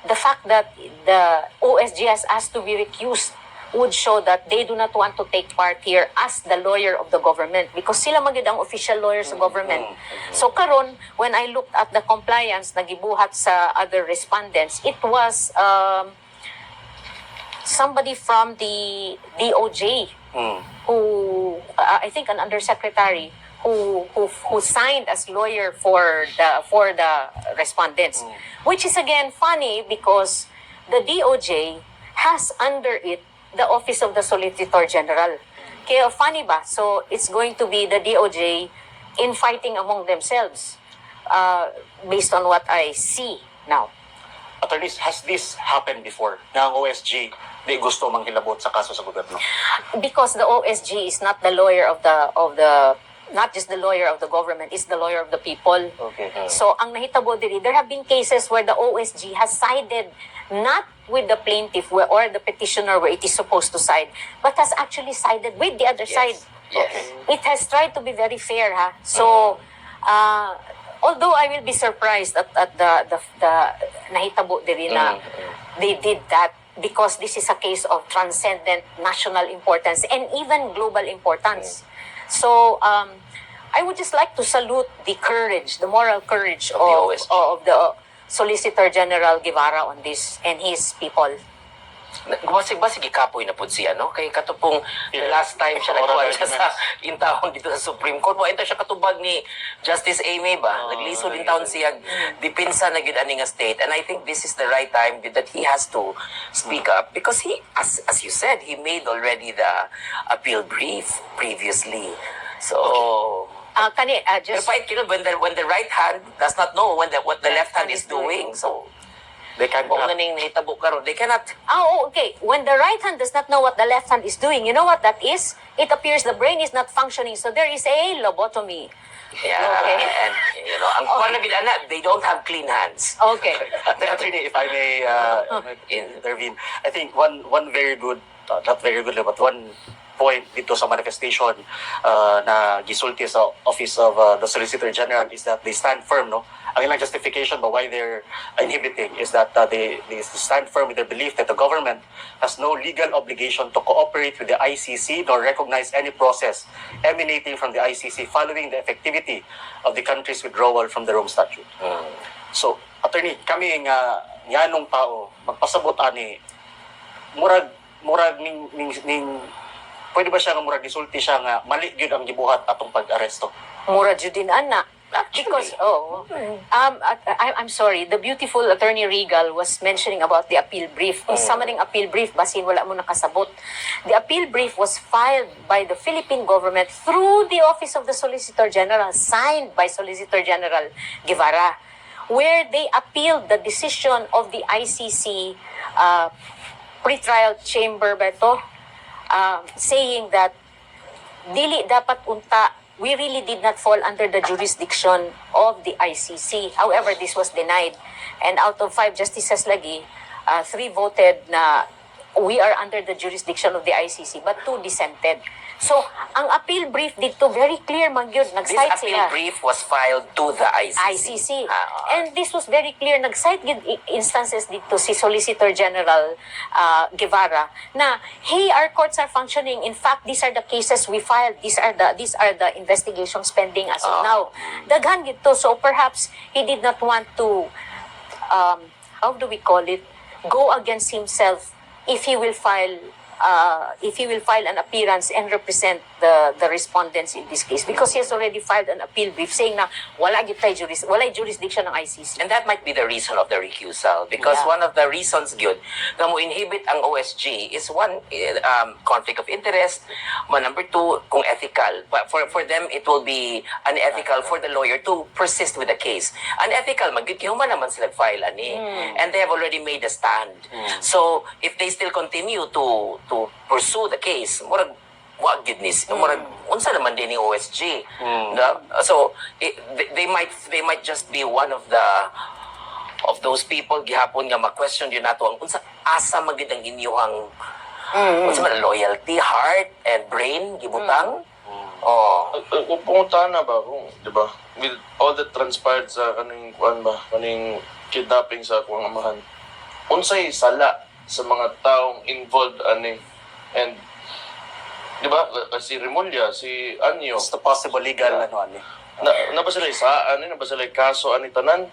the fact that the OSG has asked to be recused would show that they do not want to take part here as the lawyer of the government because sila magid ang official lawyers of government. So karon, when I looked at the compliance na gibuhat sa other respondents, it was somebody from the DOJ who, I think an undersecretary, who signed as lawyer for the respondents, which is again funny because the DOJ has under it the Office of the Solicitor General. Kaya funny ba? So it's going to be the DOJ infighting among themselves, based on what I see now. Attorneys, has this happened before na ang OSG di gusto manghilabot sa kaso sa gobyerno? Because the OSG is not the lawyer of the not just the lawyer of the government, it's the lawyer of the people. Okay. So ang nahitabo diri, there have been cases where the OSG has sided not with the plaintiff or the petitioner where it is supposed to side, but has actually sided with the other side. Yes. It has tried to be very fair, ha. So although I will be surprised at the nahitabo diri na they did that, because this is a case of transcendent national importance and even global importance. So I would just like to salute the courage, the moral courage of the Solicitor General Guevara on this and his people. Basig ikapoy na pud siya, no? Kay katupong the last time siya nagkuha siya sa intahon dito sa Supreme Court. Mo ito siya katubag ni Justice Amy ba? Nagliso din taon siya dipinsa na gyud ani nga state. And I think this is the right time that he has to speak up, because he, as you said, he made already the appeal brief previously. So Just pero when the right hand does not know what the left hand is doing, so They can kung naning nahitabo karon, they cannot. okay. When the right hand does not know what the left hand is doing, you know what that is? It appears the brain is not functioning, so there is a lobotomy. Yeah, Okay. and ang kuwan na gid ana, they don't have clean hands. Okay. Attorney, if I may intervene, I think one very good, not very good, but one point dito sa manifestation na gisulti sa Office of the Solicitor General is that they stand firm, no? Ang ilang justification ba why they're inhibiting is that they stand firm with their belief that the government has no legal obligation to cooperate with the ICC nor recognize any process emanating from the ICC following the effectivity of the country's withdrawal from the Rome Statute. So, attorney, kami nga nganong tao magpasabot ani murag ning pwede ba siya nga murag gisulti siya nga mali gyud ang gibuhat atong pag-aresto? Mura jud din ana. Because I'm sorry, the beautiful Attorney Regal was mentioning about the appeal brief. Isa man ang appeal brief basin wala mo nakasabot. The appeal brief was filed by the Philippine government through the Office of the Solicitor General, signed by Solicitor General Guevara, where they appealed the decision of the ICC pretrial chamber ba ito, saying that dili dapat unta, we really did not fall under the jurisdiction of the ICC. However, this was denied. And out of 5 justices lagi, 3 voted na we are under the jurisdiction of the ICC, but 2 dissented. So, ang appeal brief dito, very clear man yun. This Nag-cite appeal sila. brief was filed to the ICC. And this was very clear. Nag-cite yun instances dito si Solicitor General Guevara na, hey, our courts are functioning. In fact, these are the cases we filed. These are the investigations pending as of now. Daghan gito. So perhaps he did not want to, how do we call it, go against himself if he will file an appearance and represent the respondents in this case, because he has already filed an appeal brief saying na wala jurisdiction ng ICC. And that might be the reason of the recusal, because one of the reasons gyud nga mo inhibit ang OSG is one, conflict of interest, number 2, kung ethical. But for them it will be unethical for the lawyer to persist with the case. Unethical maggyud kay human naman sila file ani, and they have already made a stand. So if they still continue to pursue the case, murag wag goodness, murag unsa naman din ni OSG. So they might just be one of those people gihapon nga ma-question yun nato ang unsa asa magid ang inyong unsa man loyalty, heart and brain gibutang. Pumunta na ba kung, di ba? With all that transpired sa kaning kidnapping sa akong amahan. Unsay sala sa mga taong involved ani, and di ba si Remulla, si Anyo, What's the possible legal ani? na ba sila na ba sila kaso ani tanan?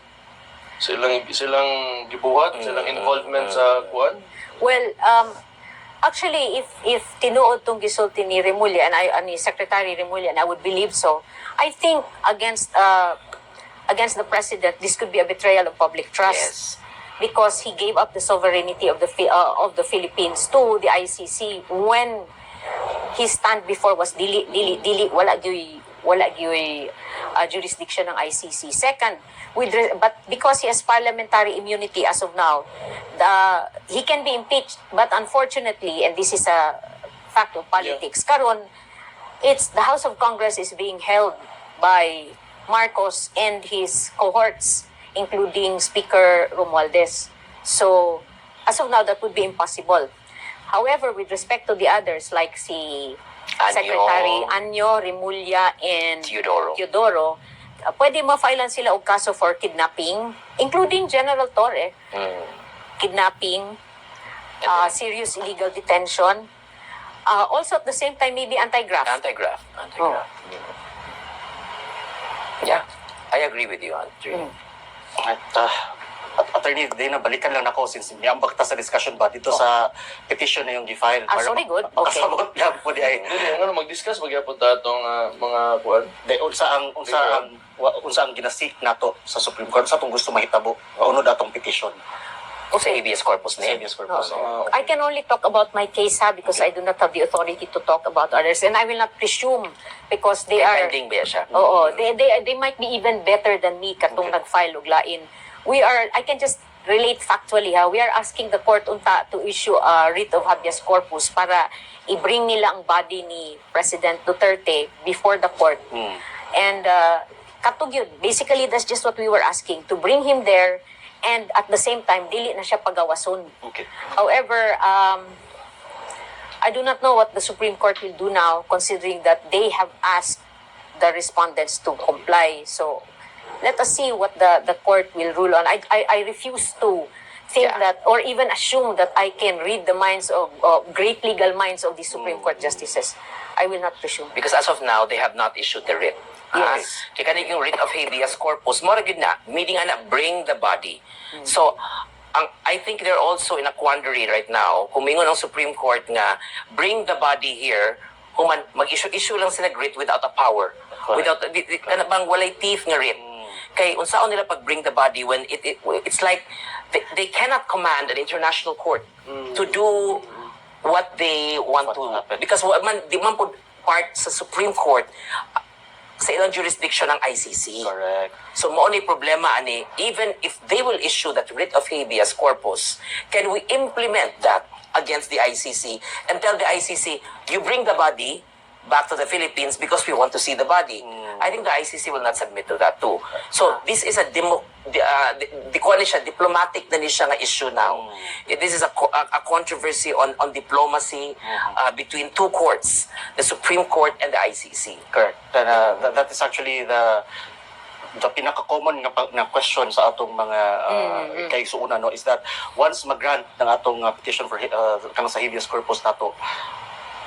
Silang gibuhat, silang involvement sa kuan? Well, Actually, if tinuod tong gisulti ni Remulla and ni Secretary Remulla, and I would believe so, I think against the president, this could be a betrayal of public trust. Yes. Because he gave up the sovereignty of the Philippines to the ICC when his stand before was dili wala gyud jurisdiction ng ICC. Second, but because he has parliamentary immunity as of now, he can be impeached. But unfortunately, and this is a fact of politics, karon it's the House of Congress is being held by Marcos and his cohorts, including Speaker Romualdez. So, as of now, that would be impossible. However, with respect to the others, like si Secretary Anyo, Remulla, and Teodoro, pwede ma-filean sila og kaso for kidnapping, including General Torre, kidnapping, serious illegal detention, also at the same time maybe anti-graft. Anti-graft. Yeah, I agree with you, Andre. At Attorney Dana, balikan lang ako since may ambak ta sa discussion ba dito sa petition na yung gi-file. Sorry, good. Okay. Kasabot lang po di ay. Mag-discuss magyapon ta itong mga kuan. Unsa ang ginasik nato sa Supreme Court sa atong gusto mahitabo. Unod atong petition. Sa habeas corpus Sa niya. habeas corpus. I can only talk about my case because I do not have the authority to talk about others, and I will not presume because they are Pending ba siya? Oo, they might be even better than me katong nag-file og lain. I can just relate factually we are asking the court unta to issue a writ of habeas corpus para i-bring nila ang body ni President Duterte before the court. And katog yun, basically that's just what we were asking, to bring him there and at the same time dili na siya pagawason. Okay. However, I do not know what the Supreme Court will do now, considering that they have asked the respondents to comply. So, let us see what the court will rule on. I refuse to think that, or even assume that I can read the minds of great legal minds of the Supreme Court justices. I will not presume. Because as of now, they have not issued the writ. Yes. Kaya kaniging writ of habeas corpus, mo gid na, meaning na bring the body. So, I think they're also in a quandary right now. Kumingon ang Supreme Court nga, bring the body here, human mag-issue lang sila writ without a power. Without, kana bang walay teeth nga writ. Kay unsaon nila pag bring the body when it's like they cannot command an international court to do what they want to, because di man po part sa Supreme Court sa ilang jurisdiction ng ICC. Correct. So mao ni problema ani, even if they will issue that writ of habeas corpus, can we implement that against the ICC and tell the ICC, you bring the body back to the Philippines because we want to see the body. I think the ICC will not submit to that too. So this is a diplomatic na siya nga issue now. This is a controversy on diplomacy between two courts, the Supreme Court and the ICC. Correct. That is actually the pinaka-common na question sa atong mga kaigsuunan, no, is that once mag-grant ng atong petition for kanang sa habeas corpus nato,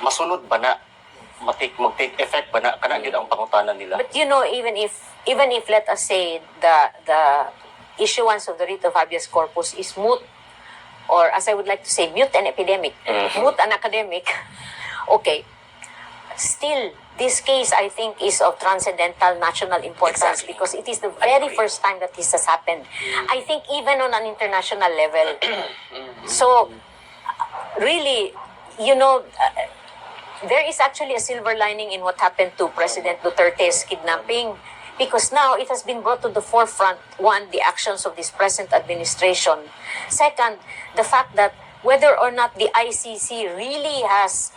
masunod ba na mag-take effect ba na kana gyud ang pangutanan nila? But even if let us say the issuance of the writ of habeas corpus is moot, or as I would like to say, mute and epidemic, moot and academic, okay, still this case I think is of transcendental national importance because it is the very first time that this has happened. I think even on an international level. So really, there is actually a silver lining in what happened to President Duterte's kidnapping, because now it has been brought to the forefront, one, the actions of this present administration. Second, the fact that whether or not the ICC really has,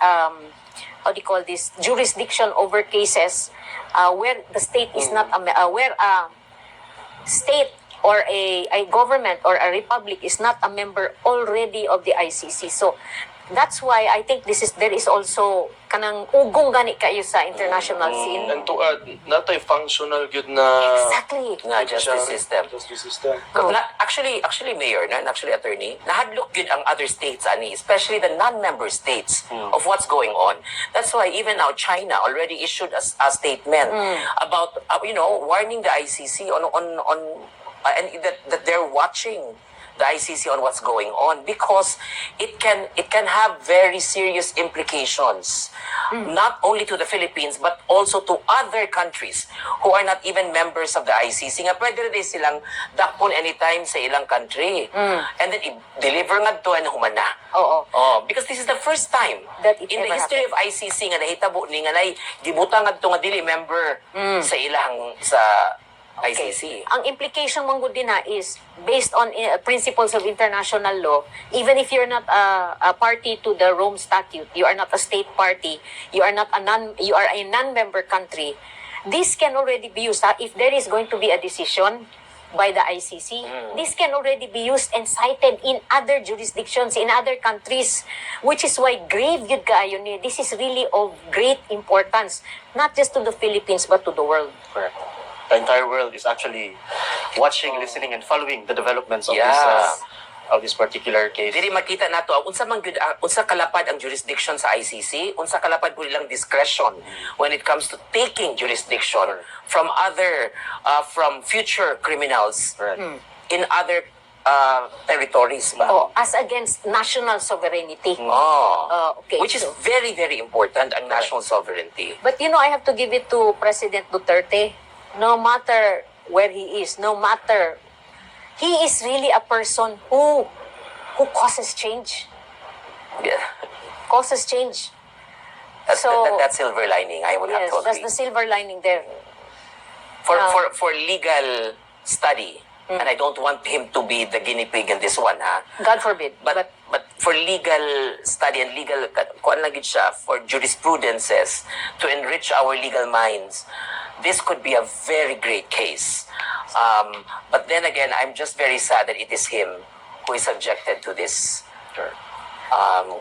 jurisdiction over cases where the state is not, where a state or a government or a republic is not a member already of the ICC. So, that's why I think there is also kanang ugong gani kayo sa international scene. And to add, natay functional gyud na Exactly. Nga justice system. Justice system. Actually, Mayor, actually, Attorney, nahadlok yun ang other states, especially the non-member states of what's going on. That's why even now China already issued a statement about, warning the ICC on and that they're watching the ICC on what's going on, because it can have very serious implications, not only to the Philippines but also to other countries who are not even members of the ICC. Nga pwede rin silang dakpon anytime sa ilang country. And then i-deliver nga to and humana. Oo. Oh, because this is the first time That it in the ever history of ICC nga nahitabo ni nga nay gibutan nga to nga dili member sa ilang sa ICC. Ang implication mong good din na is based on principles of international law, even if you're not a party to the Rome Statute, you are not a state party, you are a non-member country, this can already be used. If there is going to be a decision by the ICC, this can already be used and cited in other jurisdictions, in other countries, which is why grave yun kaayo ni. This is really of great importance, not just to the Philippines but to the world. Correct. The entire world is actually watching, listening, and following the developments of this particular case. Dili makita nato ang unsa kalapad ang jurisdiction sa ICC, unsa kalapad po ilang discretion when it comes to taking jurisdiction from from future criminals in other territories ba? Oh, as against national sovereignty. Okay. Which is very, very important, ang national sovereignty. But I have to give it to President Duterte. No matter where he is, he is really a person who causes change. Yeah. Causes change. That's that silver lining, I would have Yes, to agree. that's the silver lining there. For legal study, and I don't want him to be the guinea pig in this one, ha? God forbid. But for legal study and legal, kuan lang gid siya, for jurisprudences to enrich our legal minds, this could be a very great case. But then again, I'm just very sad that it is him who is subjected to this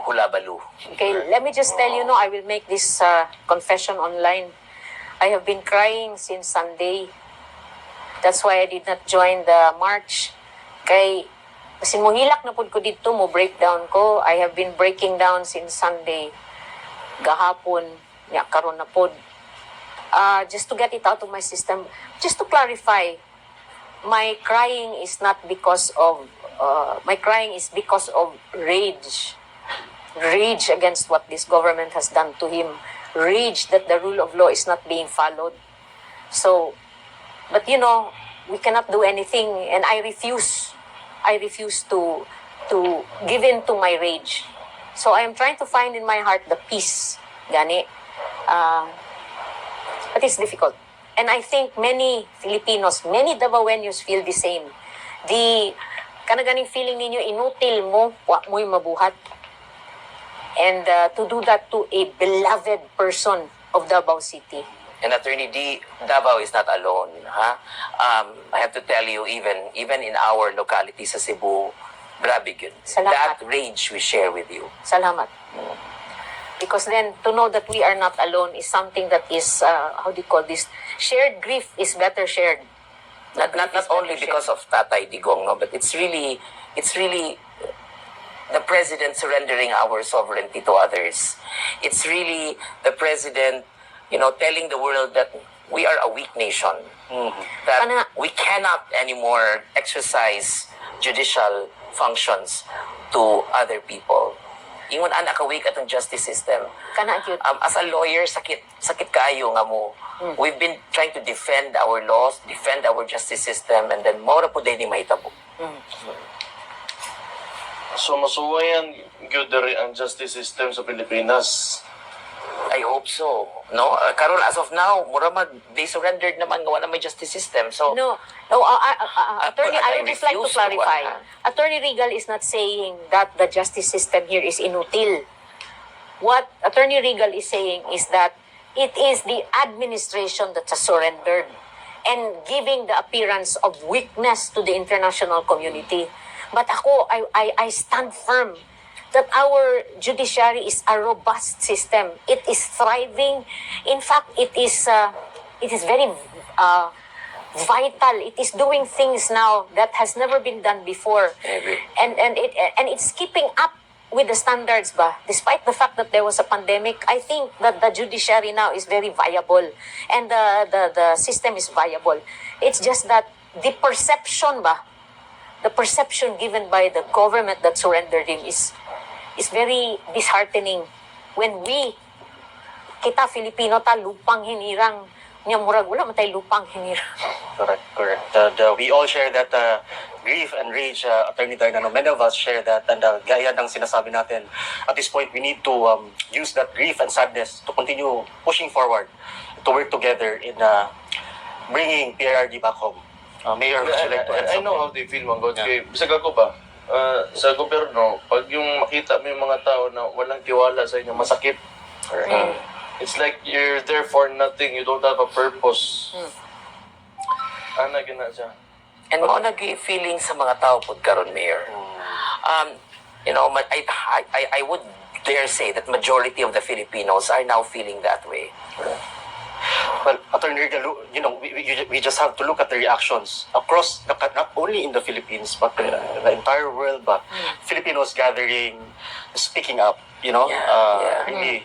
hulabaloo. Okay, let me just tell you, I will make this confession online. I have been crying since Sunday. That's why I did not join the march. Kasi mohilak na pud ko dito, mo breakdown ko. I have been breaking down since Sunday. Gahapon, karon na pud. Just to get it out of my system, just to clarify, my crying is not because of, my crying is because of rage against what this government has done to him, rage that the rule of law is not being followed. So, but we cannot do anything, and I refuse to give in to my rage. So I am trying to find in my heart the peace, gani. But it's difficult. And I think many Filipinos, many Davaoenos feel the same. Kanaganing feeling ninyo, inutil mo, wa mo'y mabuhat. And to do that to a beloved person of Davao City. And Attorney D, Davao is not alone, ha? I have to tell you, even in our locality sa Cebu, grabe yun. Salamat. That rage we share with you. Salamat. Because then, to know that we are not alone is something that is, how do you call this? Shared grief is better shared. Not only because of Tatay Digong, no, but it's really the president surrendering our sovereignty to others. It's really the president, telling the world that we are a weak nation. That we cannot anymore exercise judicial functions to other people. Ingon anak ka weak atong justice system. Kana cute. As a lawyer, sakit kaayo nga mo. We've been trying to defend our laws, defend our justice system, and then mora po din mahitabo. So masuwayan gyud diri ang justice system sa Pilipinas. I hope so. No? Karon as of now, they surrendered naman nga wala may justice system. So Attorney, I would just like to refuse to clarify. one, Attorney Regal is not saying that the justice system here is inutil. What Attorney Regal is saying is that it is the administration that has surrendered and giving the appearance of weakness to the international community. But I stand firm that our judiciary is a robust system. It is thriving. In fact, it is very vital. It is doing things now that has never been done before. I agree. And it's keeping up with the standards ba. Despite the fact that there was a pandemic, I think that the judiciary now is very viable and the system is viable. It's just that the perception ba the perception given by the government that surrendered him is very disheartening when kita Filipino ta lupang hinirang niya murag wala man tay lupang hinirang. Correct. We all share that grief and rage, Attorney Darna. No, many of us share that, and gaya ng sinasabi natin, at this point, we need to use that grief and sadness to continue pushing forward, to work together in bringing PRRD back home. Mayor, would you like to add I know how something? they feel, Manggod. Yeah. Bisag ako ba, sa gobyerno, pag yung makita mo yung mga tao na walang tiwala sa inyo, masakit. It's like you're there for nothing. You don't have a purpose. Ana, gina siya. And mo nag-feeling sa mga tao pod karon, Mayor. You know, I would dare say that majority of the Filipinos are now feeling that way. Well, Attorney Regal, you know, we just have to look at the reactions across, not only in the Philippines, but the entire world, but Filipinos gathering, speaking up, you know, really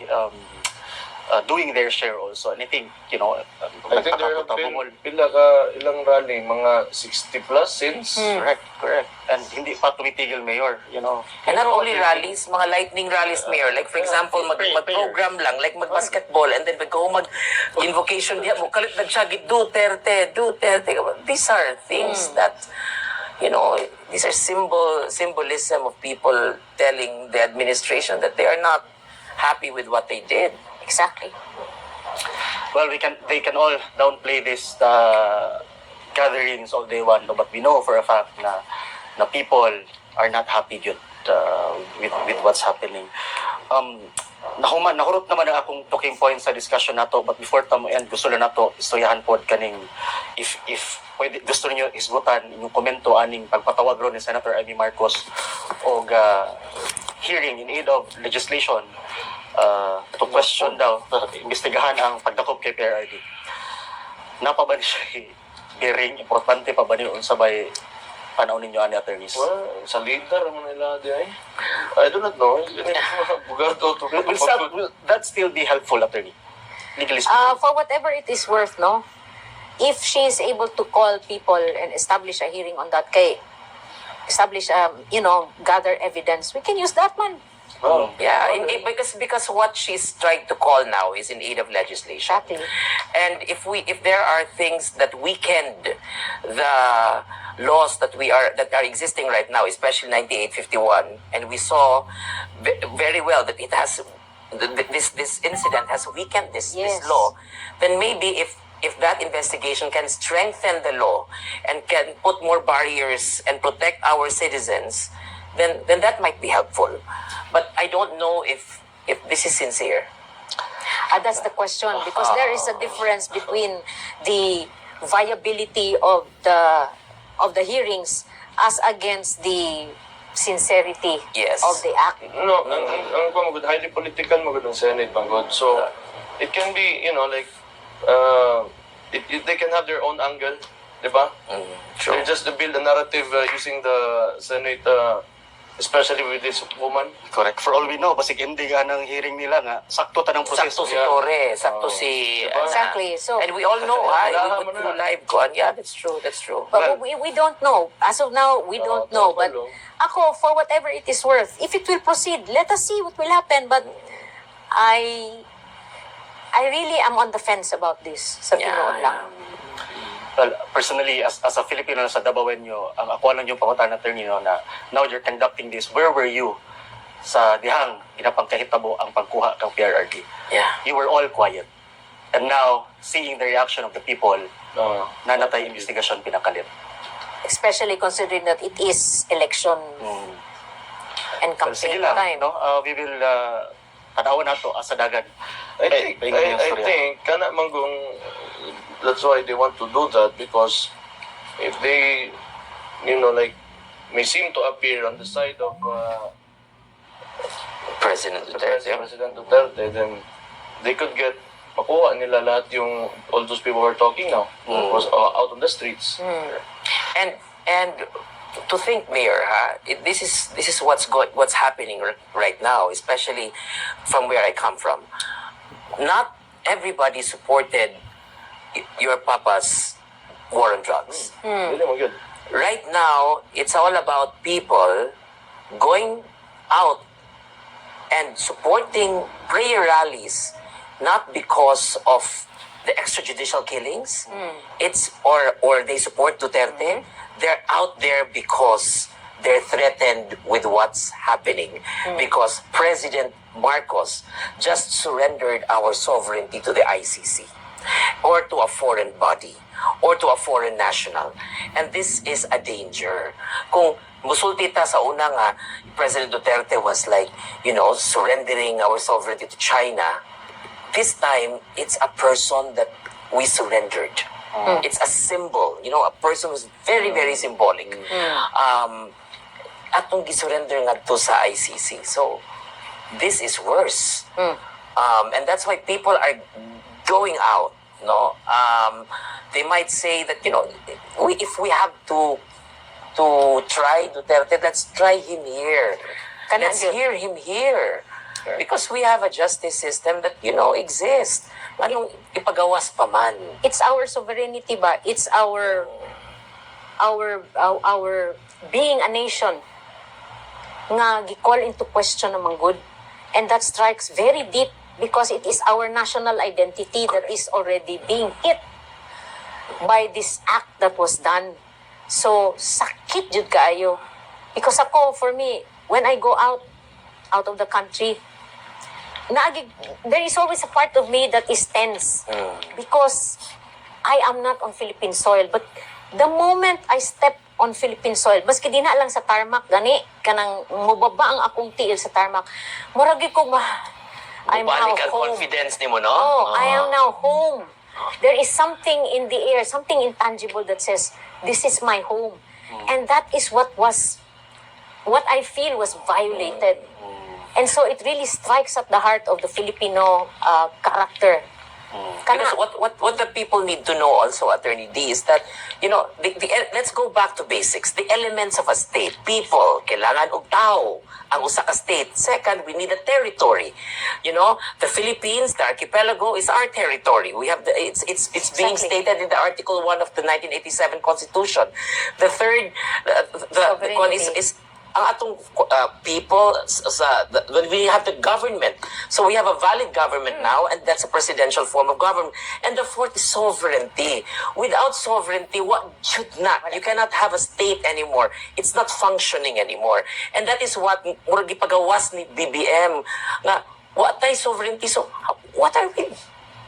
doing their share also. And I think, you know, I think there have been ilang rally, mga 60 plus since. Correct. And hindi pa tumitigil, Mayor, you know. And not only rallies, mga lightning rallies, Mayor. Like for example, mag-program lang, like mag-basketball, and then mag-go mag-invocation diya, mo kalit nagsagit, Duterte. These are things that, you know, these are symbolism of people telling the administration that they are not happy with what they did. Exactly. Well, they can all downplay this gatherings all day one, no? But we know for a fact na people are not happy with what's happening. Nahurot naman ang akong talking point sa discussion nato, but before tamo end, gusto lang nato istoryahan pod kaning if pwede gusto niyo isgutan inyong komento aning pagpatawag ron ni Senator Amy Marcos og hearing in aid of legislation to question daw, imbestigahan ang pagdakop kay PRRD. Napa ba ni siya bearing, importante pa ba niyo unsabay panahon ninyo ani attorneys? Well, sa leader mo nila di ay. I do not know. Bugar to Will that still be helpful, attorney? Legally speaking. For whatever it is worth, no? If she is able to call people and establish a hearing on that, gather evidence, we can use that man. Oh, Yeah, because what she's trying to call now is in aid of legislation. Exactly. And if there are things that weakened the laws that are existing right now, especially 9851, and we saw very well that it has this incident has weakened this law, then maybe if that investigation can strengthen the law and can put more barriers and protect our citizens, then that might be helpful. But I don't know if this is sincere. That's the question, because there is a difference between the viability of the hearings as against the sincerity Yes. of the act. no, ang magud highly political magud ang Senate magud. So it can be, like they can have their own angle, di ba? Sure. They're just to build a narrative using the Senate, especially with this woman. Correct. For all we know, basig ending ng hearing nila nga, sakto tanang proseso. Sakto si Torre, sakto si... Exactly. So, And we all know, Wala we mo through na. live ko. Yeah, that's true. but we don't know. As of now, we don't know. But ako, for whatever it is worth, if it will proceed, let us see what will happen. But I really am on the fence about this. Sa tinoon lang. Well, personally, as a Filipino na sa Dabawenyo, ang ako lang yung pangutan na attorney no, na now you're conducting this, where were you sa dihang ginapangkahitabo ang pagkuha ng PRRD? Yeah. You were all quiet. And now, seeing the reaction of the people, na natay investigasyon pinakalit. Especially considering that it is election and Well, sige campaign lang, time. no? We will tanawan nato asa dagan. I think kana manggong that's why they want to do that, because if they may seem to appear on the side of President Duterte. President Duterte, then they could get makuha nila lahat yung all those people who are talking now was out on the streets. And to think, Mayor, this is what's happening right now, especially from where I come from. Not everybody supported your papa's war on drugs. Dili mo gyud. right now, it's all about people going out and supporting prayer rallies, not because of the extrajudicial killings. It's or they support Duterte. They're out there because they're threatened with what's happening. Because President Marcos just surrendered our sovereignty to the ICC or to a foreign body or to a foreign national. And this is a danger. Kung musulti ta sa una nga, President Duterte was like, surrendering our sovereignty to China. This time, it's a person that we surrendered. It's a symbol. A person who's very, very symbolic. Atong gisurrender nga to sa ICC. So, this is worse. And that's why people are going out. No, they might say that if we have to try Duterte, let's try him here. Let's hear him here, because we have a justice system that exists. Anong ipagawas pa man? It's our sovereignty ba? It's our being a nation nga gi-call into question naman good. And that strikes very deep because it is our national identity that is already being hit by this act that was done. So, sakit jud kaayo. Because for me, when I go out of the country, there is always a part of me that is tense. Because I am not on Philippine soil. But the moment I step on Philippine soil, maski di na lang sa tarmac, gani, kanang mubaba ang akong tiil sa tarmac, muragi ko I'm now Balik ang home. confidence ni mo, no? Oh, I am now home. There is something in the air, something intangible that says, this is my home. And that is what I feel was violated. And so it really strikes at the heart of the Filipino character. Because what the people need to know also, Attorney D, is that, let's go back to basics. The elements of a state. People, kailangan og tao ang usa ka state. Second, we need a territory. The Philippines, the archipelago is our territory. We have it's being stated in the Article 1 of the 1987 Constitution. The third, the one is ang atong people when we have the government. So we have a valid government now, and that's a presidential form of government. And the fourth is sovereignty. Without sovereignty, you cannot have a state anymore. It's not functioning anymore. And that is what murag gipagawas ni BBM nga what tay sovereignty. So what are we?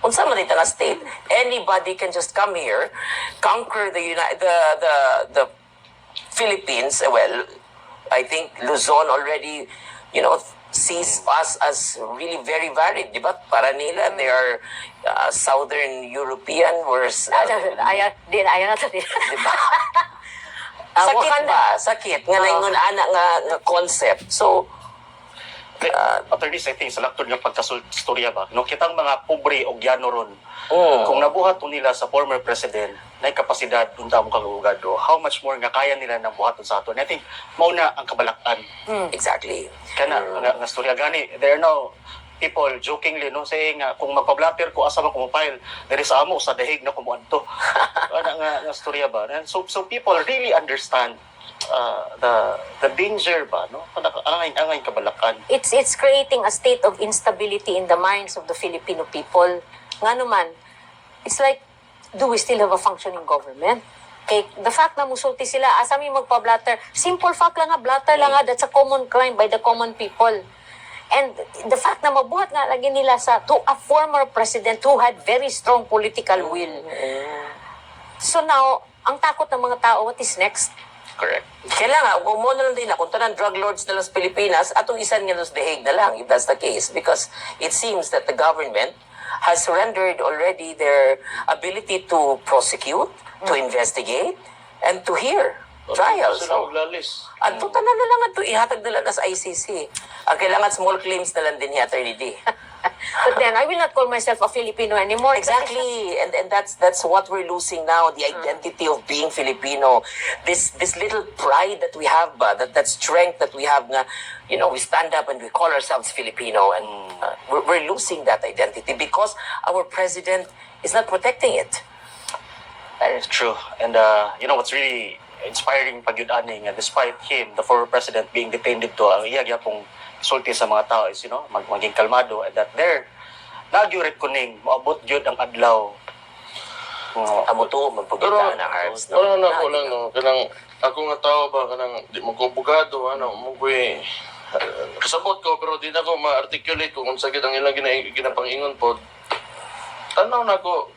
Unsa man ita nga state? Anybody can just come here, conquer the Philippines. Well, I think Luzon already, sees us as really very varied, di ba? Para nila, they are Southern European, whereas... Ayaw na ito. Di ba? Sakit ba? Sakit. Nga na yung nga concept. So, Attorneys, I think sa laktod nga pagkastorya ba, kitang mga pobre o gyano ron, kung nabuhat nila sa former president, na kapasidad unta mo kang ugado, how much more nga kaya nila nang buhaton sa ato. And I think, mauna ang kabalakan. exactly. Kana, nga storya gani, there are now people jokingly, saying kung magpa-blatter ko, asa man kumupile, there is amo sa dahig na kumuanto. nga storya ba? And so people really understand the danger ba, angay kabalakan. It's creating a state of instability in the minds of the Filipino people. Nga naman, it's like, do we still have a functioning government? Okay, the fact na musulti sila, asa mi magpa-blatter, simple fact lang nga, blatter lang nga, that's a common crime by the common people. And the fact na mabuhat nga lagi nila to a former president who had very strong political will. So now, ang takot ng mga tao, what is next? Correct. Kailangan, kung mo na lang din kung tanang drug lords na lang sa Pilipinas, atong isan nga sa deheg na lang, if that's the case. Because it seems that the government has surrendered already their ability to prosecute, to investigate, and to hear trials. Sila maglalis. At tanan na lang ito, ihatag na lang na sa ICC. Ang kailangan small claims na lang din ni Attorney D. But then, I will not call myself a Filipino anymore. Exactly, and that's what we're losing now, the identity of being Filipino, this little pride that we have, that strength that we have, we stand up and we call ourselves Filipino, and we're losing that identity because our president is not protecting it. That is true. And what's really inspiring pag yun ani nga despite him, the former president, being detained dito, ang iya gyapong sulti sa mga tao is, maging kalmado, and that there, nagyurit kuning, maabot yun ang adlaw. Amo to, Pero, magpagitaan ang hearts. wala na ako lang, no? Kanang, ako nga tao ba, kanang, di mo ko bugado, mo ko kasabot ko, pero di na ko ma-articulate kung sakit ang ilang ginapangingon po. Tanaw na ko,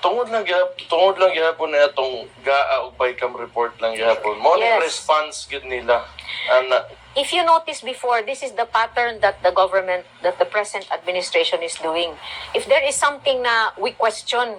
tungod lang gihapon na itong GAA o bycam report lang gihapon. Morning Yes. response gid nila. Ana, If you notice before, this is the pattern that the government, that the present administration is doing. If there is something na we question,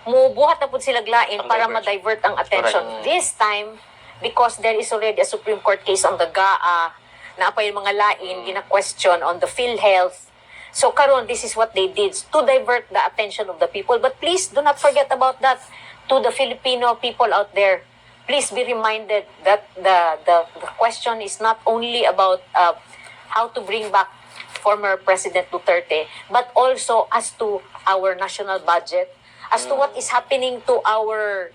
mubuhat na po sila glain Ang para divert. ma-divert ang attention. Correct. This time, because there is already a Supreme Court case on the GAA, na pa yung mga lain, gina-question on the PhilHealth. So karon, this is what they did to divert the attention of the people. But please, do not forget about that to the Filipino people out there. Please be reminded that the question is not only about how to bring back former President Duterte, but also as to our national budget, as to what is happening to our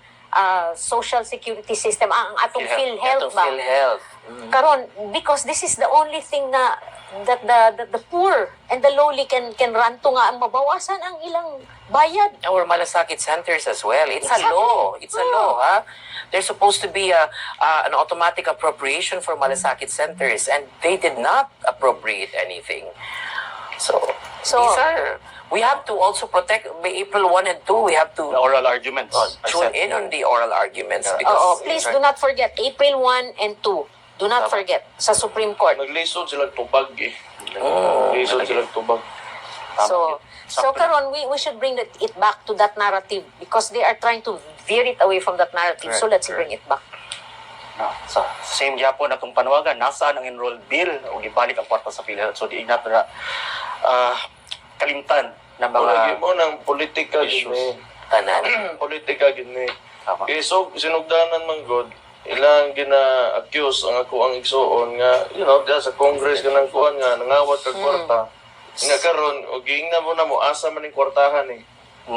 social security system, ang atong PhilHealth ba? PhilHealth. Karon, because this is the only thing na that the poor and the lowly can run to nga, mabawasan ang ilang bayad. Our malasakit centers as well. It's a Exactly. law. It's a law, ha? There's supposed to be an automatic appropriation for malasakit centers, and they did not appropriate anything. So these are, we have to also protect, by April 1 and 2, we have to The oral arguments. tune in on the oral arguments. Please do not forget, April 1 and 2. Do not forget, sa Supreme Court. naglisod sila tubag eh. Oh, Naglisod sila tubag. So karon, we should bring it back to that narrative because they are trying to veer it away from that narrative. So let's bring it back. Sa same gyapon atong panawagan, nasaan ang enrolled bill o gibalik ang kwarta sa PhilHealth. So di nato na kalimtan ng mga Mo nang politika issues. gini. tanan. Politika gini. Tama. Okay, so sinugdanan man god ilang gina-accuse ang ako ang igsuon nga, diya sa Congress ganang kuan nga nangawat kag kwarta. Nga karon og giingnan mo na mo asa man ning kwartahan eh.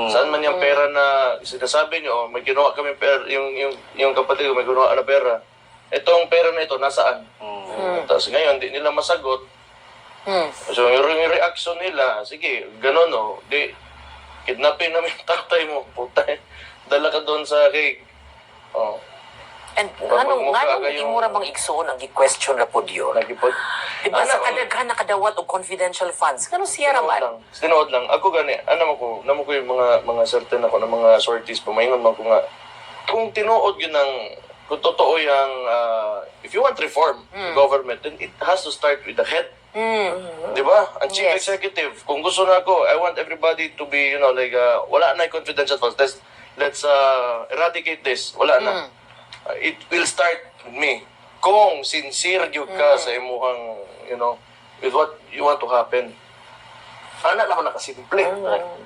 Saan man yung pera na sinasabi niyo, may ginawa kami pera, yung kapatid ko may ginawa na pera. Itong pera na ito nasaan? Tapos ngayon di nila masagot. So yung reaction nila, sige, ganun di kidnapin namin yung tatay mo, puta. Dala ka doon sa cake. Oh. And Mukha anong kayong- imura bang igsoon ang i-question na po yun? Nagipod. Diba sa kadaghan nakadawat og confidential funds? Kano siya raman? Tinuod lang. Ako gani, namo ko yung mga certain ako ng mga sorties pumaingon man ko nga. Kung tinuod yun kung totoo yung, if you want reform government, then it has to start with the head. Di ba? Ang chief Yes. executive. Kung gusto na ako, I want everybody to be, wala na yung confidential funds. Let's eradicate this. Wala na. It will start with me. Kung sincere gyud ka sa imuhang, with what you want to happen. Ana naman nakasimple.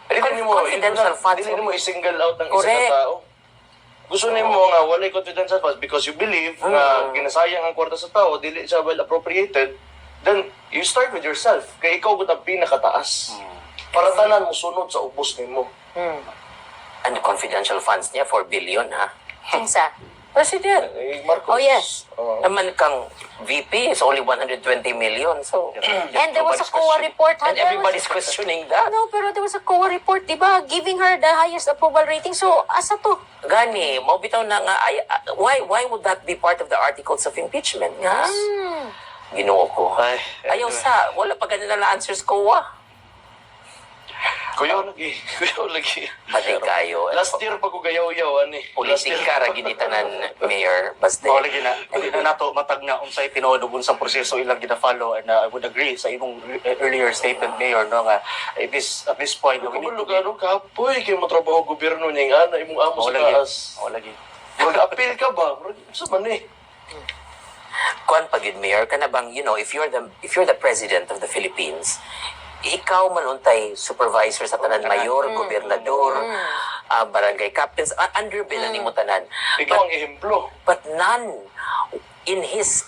Confidential funds. Dili mo i-single out ng isa Correct. ka tao. Gusto nimo nga walay confidential funds because you believe na ginasayang ang kwarta sa tao, dili siya well appropriated, then you start with yourself. Kaya ikaw gud ang pinakataas. Para tanan mo sunod sa ubos nimo. And the confidential funds niya, 4 billion, ha? Kinsa? President. Marcos. Oh, yes. Naman kang VP is only 120 million. So, And there was a COA report. and everybody's questioning that. No, pero there was a COA report, di ba? Giving her the highest approval rating. So, asa to? Gani, mabitaw na nga, why would that be part of the articles of impeachment? Nga? Ginoo ko. Ay, Ayaw sa, wala pa ganun na answers ko, Kuyaw lagi. Kuyaw lagi. Pati kayo. Last year pa ko gayaw-yaw ani. Politika ra ginitanan, Mayor Baste. Mao lagi na hindi na nato matag nga unsay tinuod ug unsang proseso ilang gina-follow, and I would agree sa imong earlier statement, Mayor, no, nga at this point we need to be Lugar kapoy kay mo trabaho gobyerno ning ana imong amo sa taas. Mao lagi. Mag-appeal ka ba? Sa man eh. Kuan pagid, Mayor, ka na bang, if you're the president of the Philippines, ikaw manuntay supervisor sa tanan, mayor, gobernador, barangay captains, under bill mo tanan. Ikaw ang ehemplo. But none in his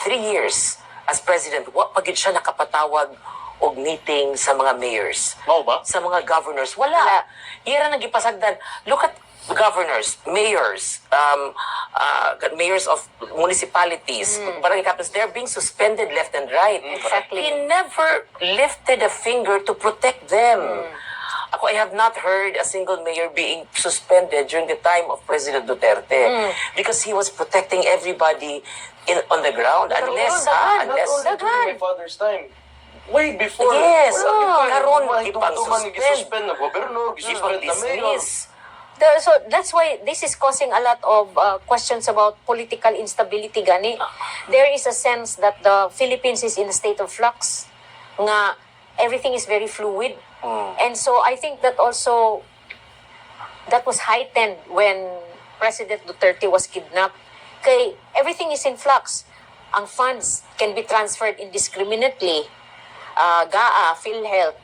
3 years as president, wa pagid siya nakapatawag og meeting sa mga mayors, Mao ba? sa mga governors. Wala. Ira nagipasagdan. Look at governors, mayors of municipalities, barangay captains, they're being suspended left and right. Exactly. He never lifted a finger to protect them. Ako, I have not heard a single mayor being suspended during the time of President Duterte because he was protecting everybody on the ground. Unless During my father's time. Way before. Yes. Karon, Karon, ipang-suspend. ipang-suspend. Na gobernador, gisuspend na mayor. Dismiss. So that's why this is causing a lot of questions about political instability gani. There is a sense that the Philippines is in a state of flux, nga everything is very fluid. And so I think that also that was heightened when President Duterte was kidnapped. Kay everything is in flux. Ang funds can be transferred indiscriminately. GAA, PhilHealth.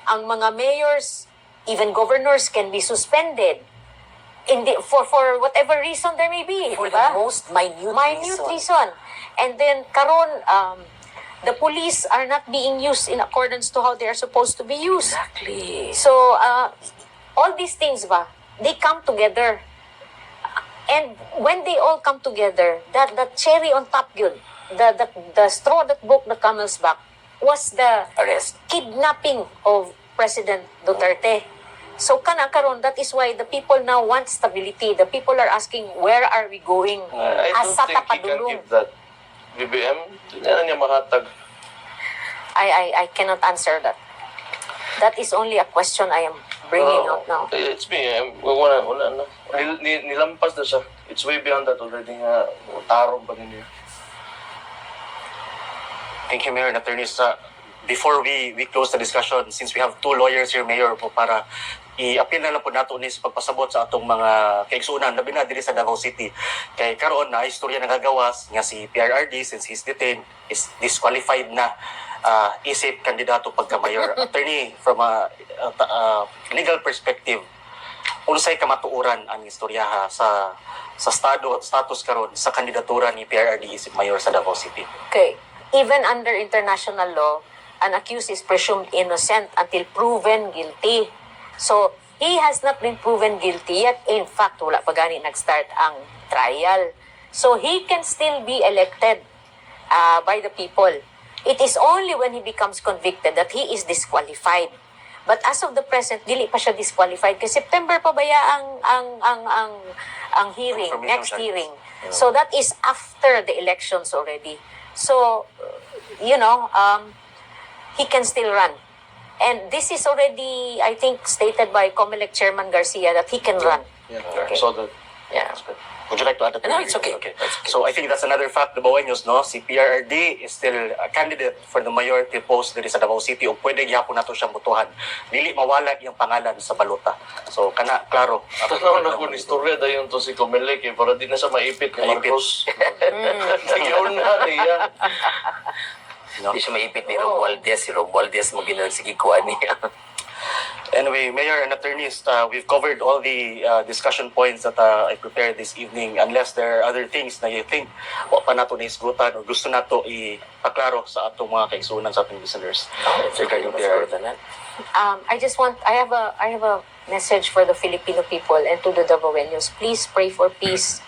Ang mga mayors, even governors can be suspended for whatever reason there may be. For diba? the most minute reason. And then karon the police are not being used in accordance to how they are supposed to be used. Exactly. So all these things they come together. And when they all come together, that cherry on top yun, the straw that broke the camel's back was the Arrest. kidnapping of President Duterte. So karon that is why the people now want stability. The people are asking, where are we going? I don't Asa think ta he can padulong? give that. BBM, hindi na niya mahatag. I cannot answer that. That is only a question I am bringing out now. It's me. Wala na. Nilampas na siya. It's way beyond that already nga. Tarong pa ninyo. Thank you, Mayor and attorneys. Before we close the discussion, since we have two lawyers here, Mayor, po para i-appeal na lang po nato ni sa pagpasabot sa atong mga kaigsunan labi na diri sa Davao City. Kay karon na istorya nagagawas nga si PRRD, since he's detained, is disqualified na isip kandidato pagka-mayor. Attorney, from a legal perspective, unsay kamatuoran ang istorya sa status karon sa kandidatura ni PRRD isip mayor sa Davao City? Okay. Even under international law, an accused is presumed innocent until proven guilty. So, he has not been proven guilty yet. In fact, wala pa gani nag-start ang trial. So, he can still be elected by the people. It is only when he becomes convicted that he is disqualified. But as of the present, dili pa siya disqualified kasi September pa baya ang hearing, next hearing. So that is after the elections already. So, he can still run. And this is already, I think, stated by COMELEC Chairman Garcia that he can run. Yeah, Okay. so that. Yeah. Would you like to add that? No, it's okay. Okay. So I think that's another fact, Dabaweños, no? Si PRRD is still a candidate for the mayoralty post diri sa Davao City o pwede gyapon nato siyang botohan. Dili mawala yung pangalan sa balota. So kana klaro. Tanaw na kung istorya dayon to si Comelec para di na siya maipit ni Marcos. Sige, na niya. Hindi siya maipit ni Romualdez. Si Romualdez mo ginagsigikuan niya. Anyway, Mayor and attorneys, we've covered all the discussion points that I prepared this evening. Unless there are other things na you think wa pa nato naisgutan o gusto nato ipaklaro sa atong mga kaigsunan sa ating listeners. Regarding PRRD. I have a message for the Filipino people and to the Davaoeños. Please pray for peace.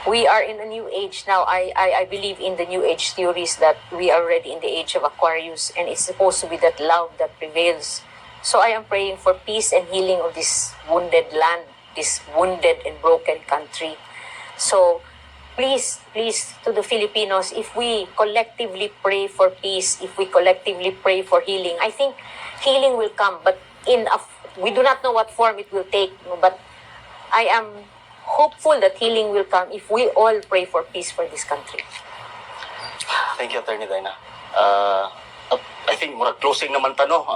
We are in a new age now. I believe in the new age theories that we are already in the age of Aquarius and it's supposed to be that love that prevails. So I am praying for peace and healing of this wounded land, this wounded and broken country. So please, to the Filipinos, if we collectively pray for peace, if we collectively pray for healing, I think healing will come. But we do not know what form it will take. But I am hopeful that healing will come if we all pray for peace for this country. Thank you, Attorney Dina. I think mura closing naman tano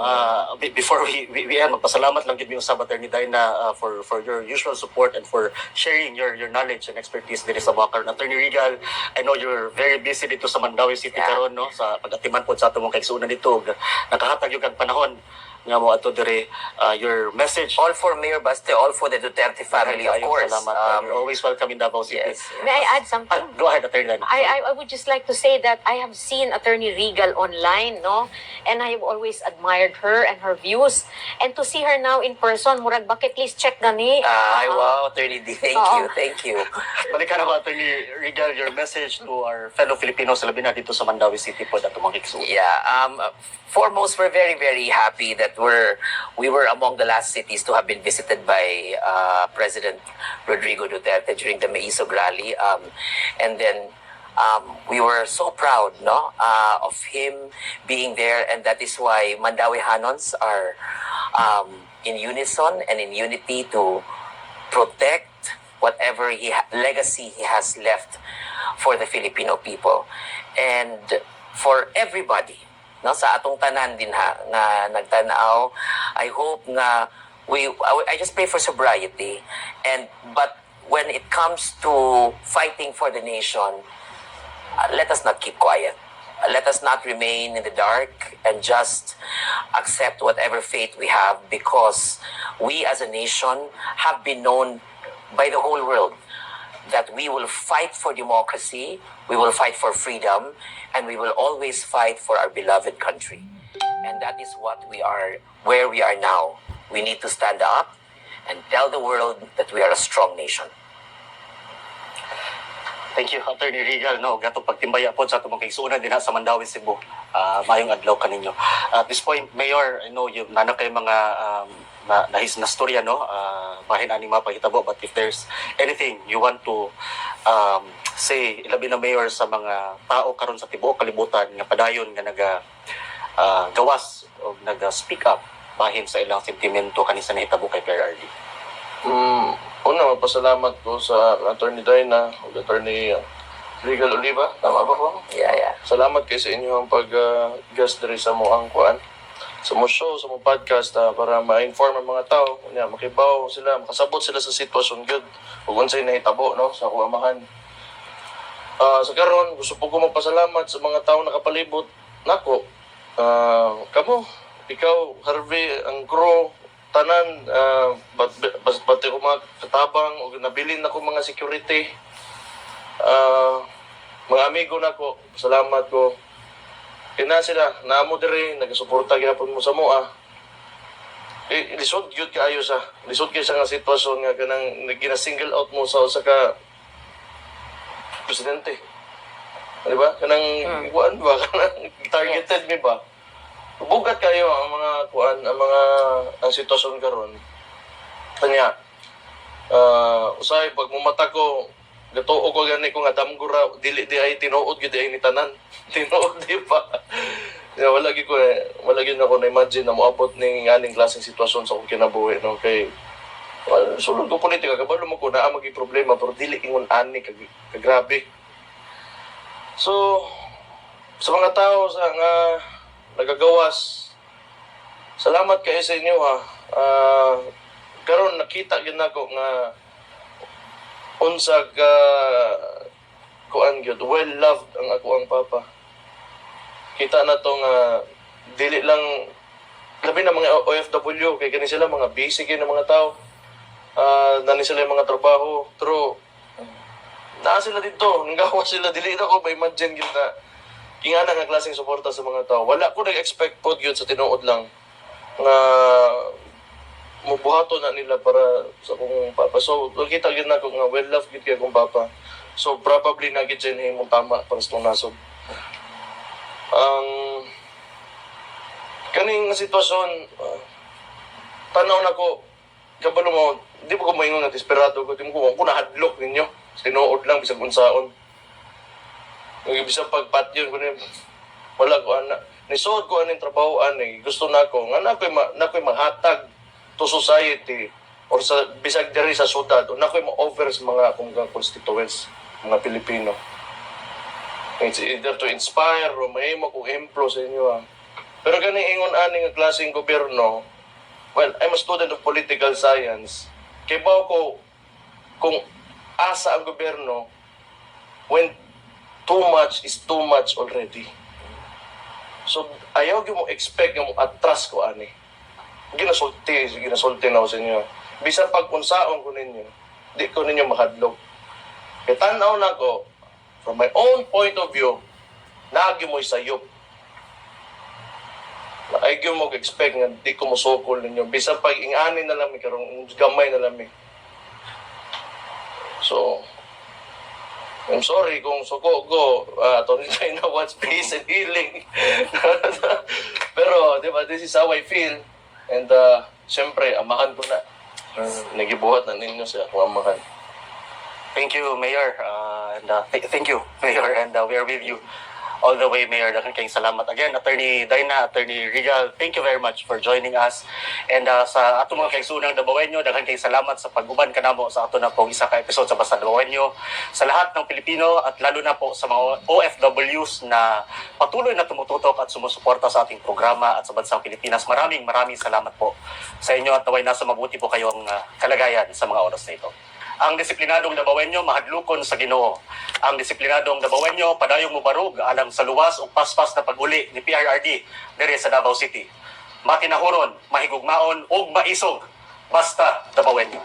before we end, magpasalamat lang gid mi usab Attorney Dina for your usual support and for sharing your knowledge and expertise diri sa Bakar. Attorney Regal, I know you're very busy dito sa Mandawi City karon, no, sa pag-atiman pod sa atong mga kaigsuonan dito. Nakahatag yung kag panahon nga mo ato dire your message. All for Mayor Baste, all for the Duterte family, of Ayun, course. salamat. You're always welcome in Davao City. Yes. May I add something? Go ahead, Attorney. I would just like to say that I have seen Attorney Regal online, no? And I have always admired her and her views. And to see her now in person, murag bucket list check gani. Ay, wow, Attorney D. Thank Oo. you, thank you. Balikan ako, Attorney Regal, your message to our fellow Filipinos, labi na dito sa Mandawi City po, dato mga kiksuon. Yeah, foremost, we're very, very happy that we were among the last cities to have been visited by President Rodrigo Duterte during the Maisog rally. And then we were so proud, no, of him being there, and that is why Mandawi Hanons are in unison and in unity to protect whatever legacy he has left for the Filipino people. And for everybody, no, sa atong tanan din ha, nga nagtanaw, I hope nga I just pray for sobriety. But when it comes to fighting for the nation, let us not keep quiet. Let us not remain in the dark and just accept whatever fate we have, because we as a nation have been known by the whole world that we will fight for democracy, we will fight for freedom, and we will always fight for our beloved country. And that is what we are, where we are now. We need to stand up and tell the world that we are a strong nation. Thank you, Attorney Regal. No, gato pagtimbaya po sa itong kaigsuunan din ha sa Mandawi, Cebu. Mayong adlaw kaninyo. At this point, Mayor, I know yung nana kay mga nahis na storya, no? Bahin aning mapahitabo, but if there's anything you want to say, ilabi na Mayor, sa mga tao karon sa tibuok kalibutan nga padayon nga gawas o nag-speak up bahin sa ilang sentimento kanisa nahitabo kay PRRD. Una, magpasalamat ko sa Attorney Dina o Attorney Regal Oliva. Tama ba ko? Yeah. Salamat kayo sa inyong pag-guest diri sa moang kuan. Sa mo show, sa mo podcast para ma-inform ang mga tao. Makibaw sila, makasabot sila sa sitwasyon good. Kung unsay nahitabo, no, sa kuamahan. Sa karon, gusto po ko magpasalamat sa mga tao nakapalibot nako. Kamo, ikaw, Harvey, ang crew, tanan, pati ko mga katabang, o nabilin ako mga security. Mga amigo na ko, salamat ko. Kina sila, naamo diri, nagasuporta gyapon mo sa moa. Lisod gyud kaayo sa. Lisod kay sa nga sitwasyon nga kanang gina-single out mo sa usa ka presidente. Di ba? Kanang kuan ba? Kanang targeted mi ba? Bugat kayo ang mga kuan, ang sitwasyon karon. Kanya, usay pag mumata ko, gatuo ko gani ko nga damgura, dili di ay tinuod gyud ay ni tanan. Tinuod di ba? Wala gyud ako na imagine na moabot ning aning klaseng sitwasyon sa akong kinabuhi, no, kay sulod ko politika kabalo mo ko naa magi problema pero dili ingon ani kagrabe. So sa mga tao sa nga nagagawas, salamat kayo sa inyo ha. Karon nakita gyud nako nga unsa ka kuan gyud well loved ang ako ang papa. Kita na to nga dili lang labi na mga OFW kay kani sila mga basic yun ng mga tao. Nani sila yung mga trabaho, true. Naa sila dito, nanggawa sila, dili na ko ma-imagine gyud na ingana nga klaseng suporta sa mga tao. Wala ko nag-expect pod gyud sa tinuod lang nga mubuhato na nila para sa akong papa. So, nakita gyud nako nga well loved gyud kay akong papa. So, probably na gyud siya himong tama para sa itong nasod. Kaning sitwasyon, tanaw na ko, kabalo mo, di ba ko maingon nga desperado ko, di mo ko nahadlok ninyo. Sinuod lang, bisag unsaon. Bisag pagpatyon ko niya, wala ko ana. Nisuod ko aning trabaho ani, gusto na ko, nga nako'y maghatag to society or sa bisag diri sa syudad, o nako'y ma-offer sa mga akong constituents, mga Pilipino. It's either to inspire o mahimo kong emplo sa inyo. Pero ganing ingon ani nga klaseng gobyerno, well, I'm a student of political science. Kay bao ko kung asa ang gobyerno when too much is too much already. So ayaw gyud mo expect nga mo atras ko ani. ginasulti na ako sa inyo. Bisan pagkunsaon ko ninyo, di ko ninyo mahadlok. Kaya tanaw na ko, from my own point of view, naagi mo'y sayop. Naagi mo expect nga di ko musukol ninyo. Bisan pag ingani na lang, karong gamay na lang. So, I'm sorry kung suko ko, Tony China wants peace and healing. Pero, di ba, this is how I feel. And, siyempre, amahan ko na. Nagibuhat na ninyo sa akong amahan. Thank you, Mayor. Thank you, Mayor. And we are with you all the way, Mayor. Daghang kayong salamat. Again, Attorney Dina, Attorney Regal, thank you very much for joining us. And sa atong mga kaigsuunang Dabawenyo, daghang kayong salamat sa pag-uban kanamo sa ato na pong isa ka episode sa Basta Dabawenyo. Sa lahat ng Pilipino at lalo na po sa mga OFWs na patuloy na tumututok at sumusuporta sa ating programa at sa bansang Pilipinas. Maraming salamat po sa inyo at naway nasa mabuti po kayong kalagayan sa mga oras na ito. Ang disiplinadong Dabawenyo mahadlukon sa Ginoo. Ang disiplinadong Dabawenyo padayong mubarog alang sa luwas ug paspas na pag-uli ni PRRD diri sa Davao City. Makinahuron, mahigugmaon ug maisog basta Dabawenyo.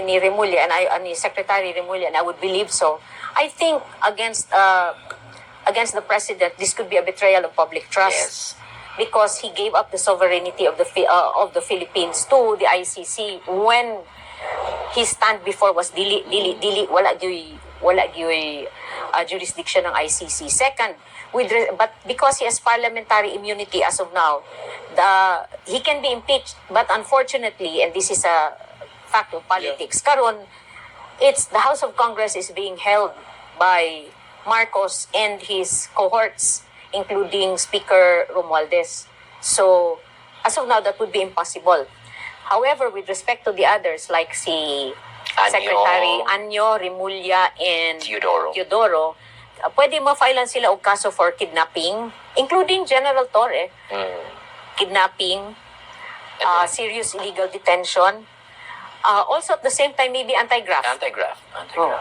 Ni Remulla and ni Secretary Remulla, and I would believe so. I think against the president, this could be a betrayal of public trust. Yes. Because he gave up the sovereignty of the Philippines to the ICC when his stand before was dili wala gyud jurisdiction ng ICC. Second, but because he has parliamentary immunity as of now, he can be impeached. But unfortunately, and this is a fact of politics, karon it's the House of Congress is being held by Marcos and his cohorts, including Speaker Romualdez. So, as of now, that would be impossible. However, with respect to the others, like si Secretary Anyo, Remulla, and Teodoro, pwede ma-filean sila og kaso for kidnapping, including General Torre, kidnapping, serious illegal detention, also at the same time maybe anti-graft. Anti-graft. Oh.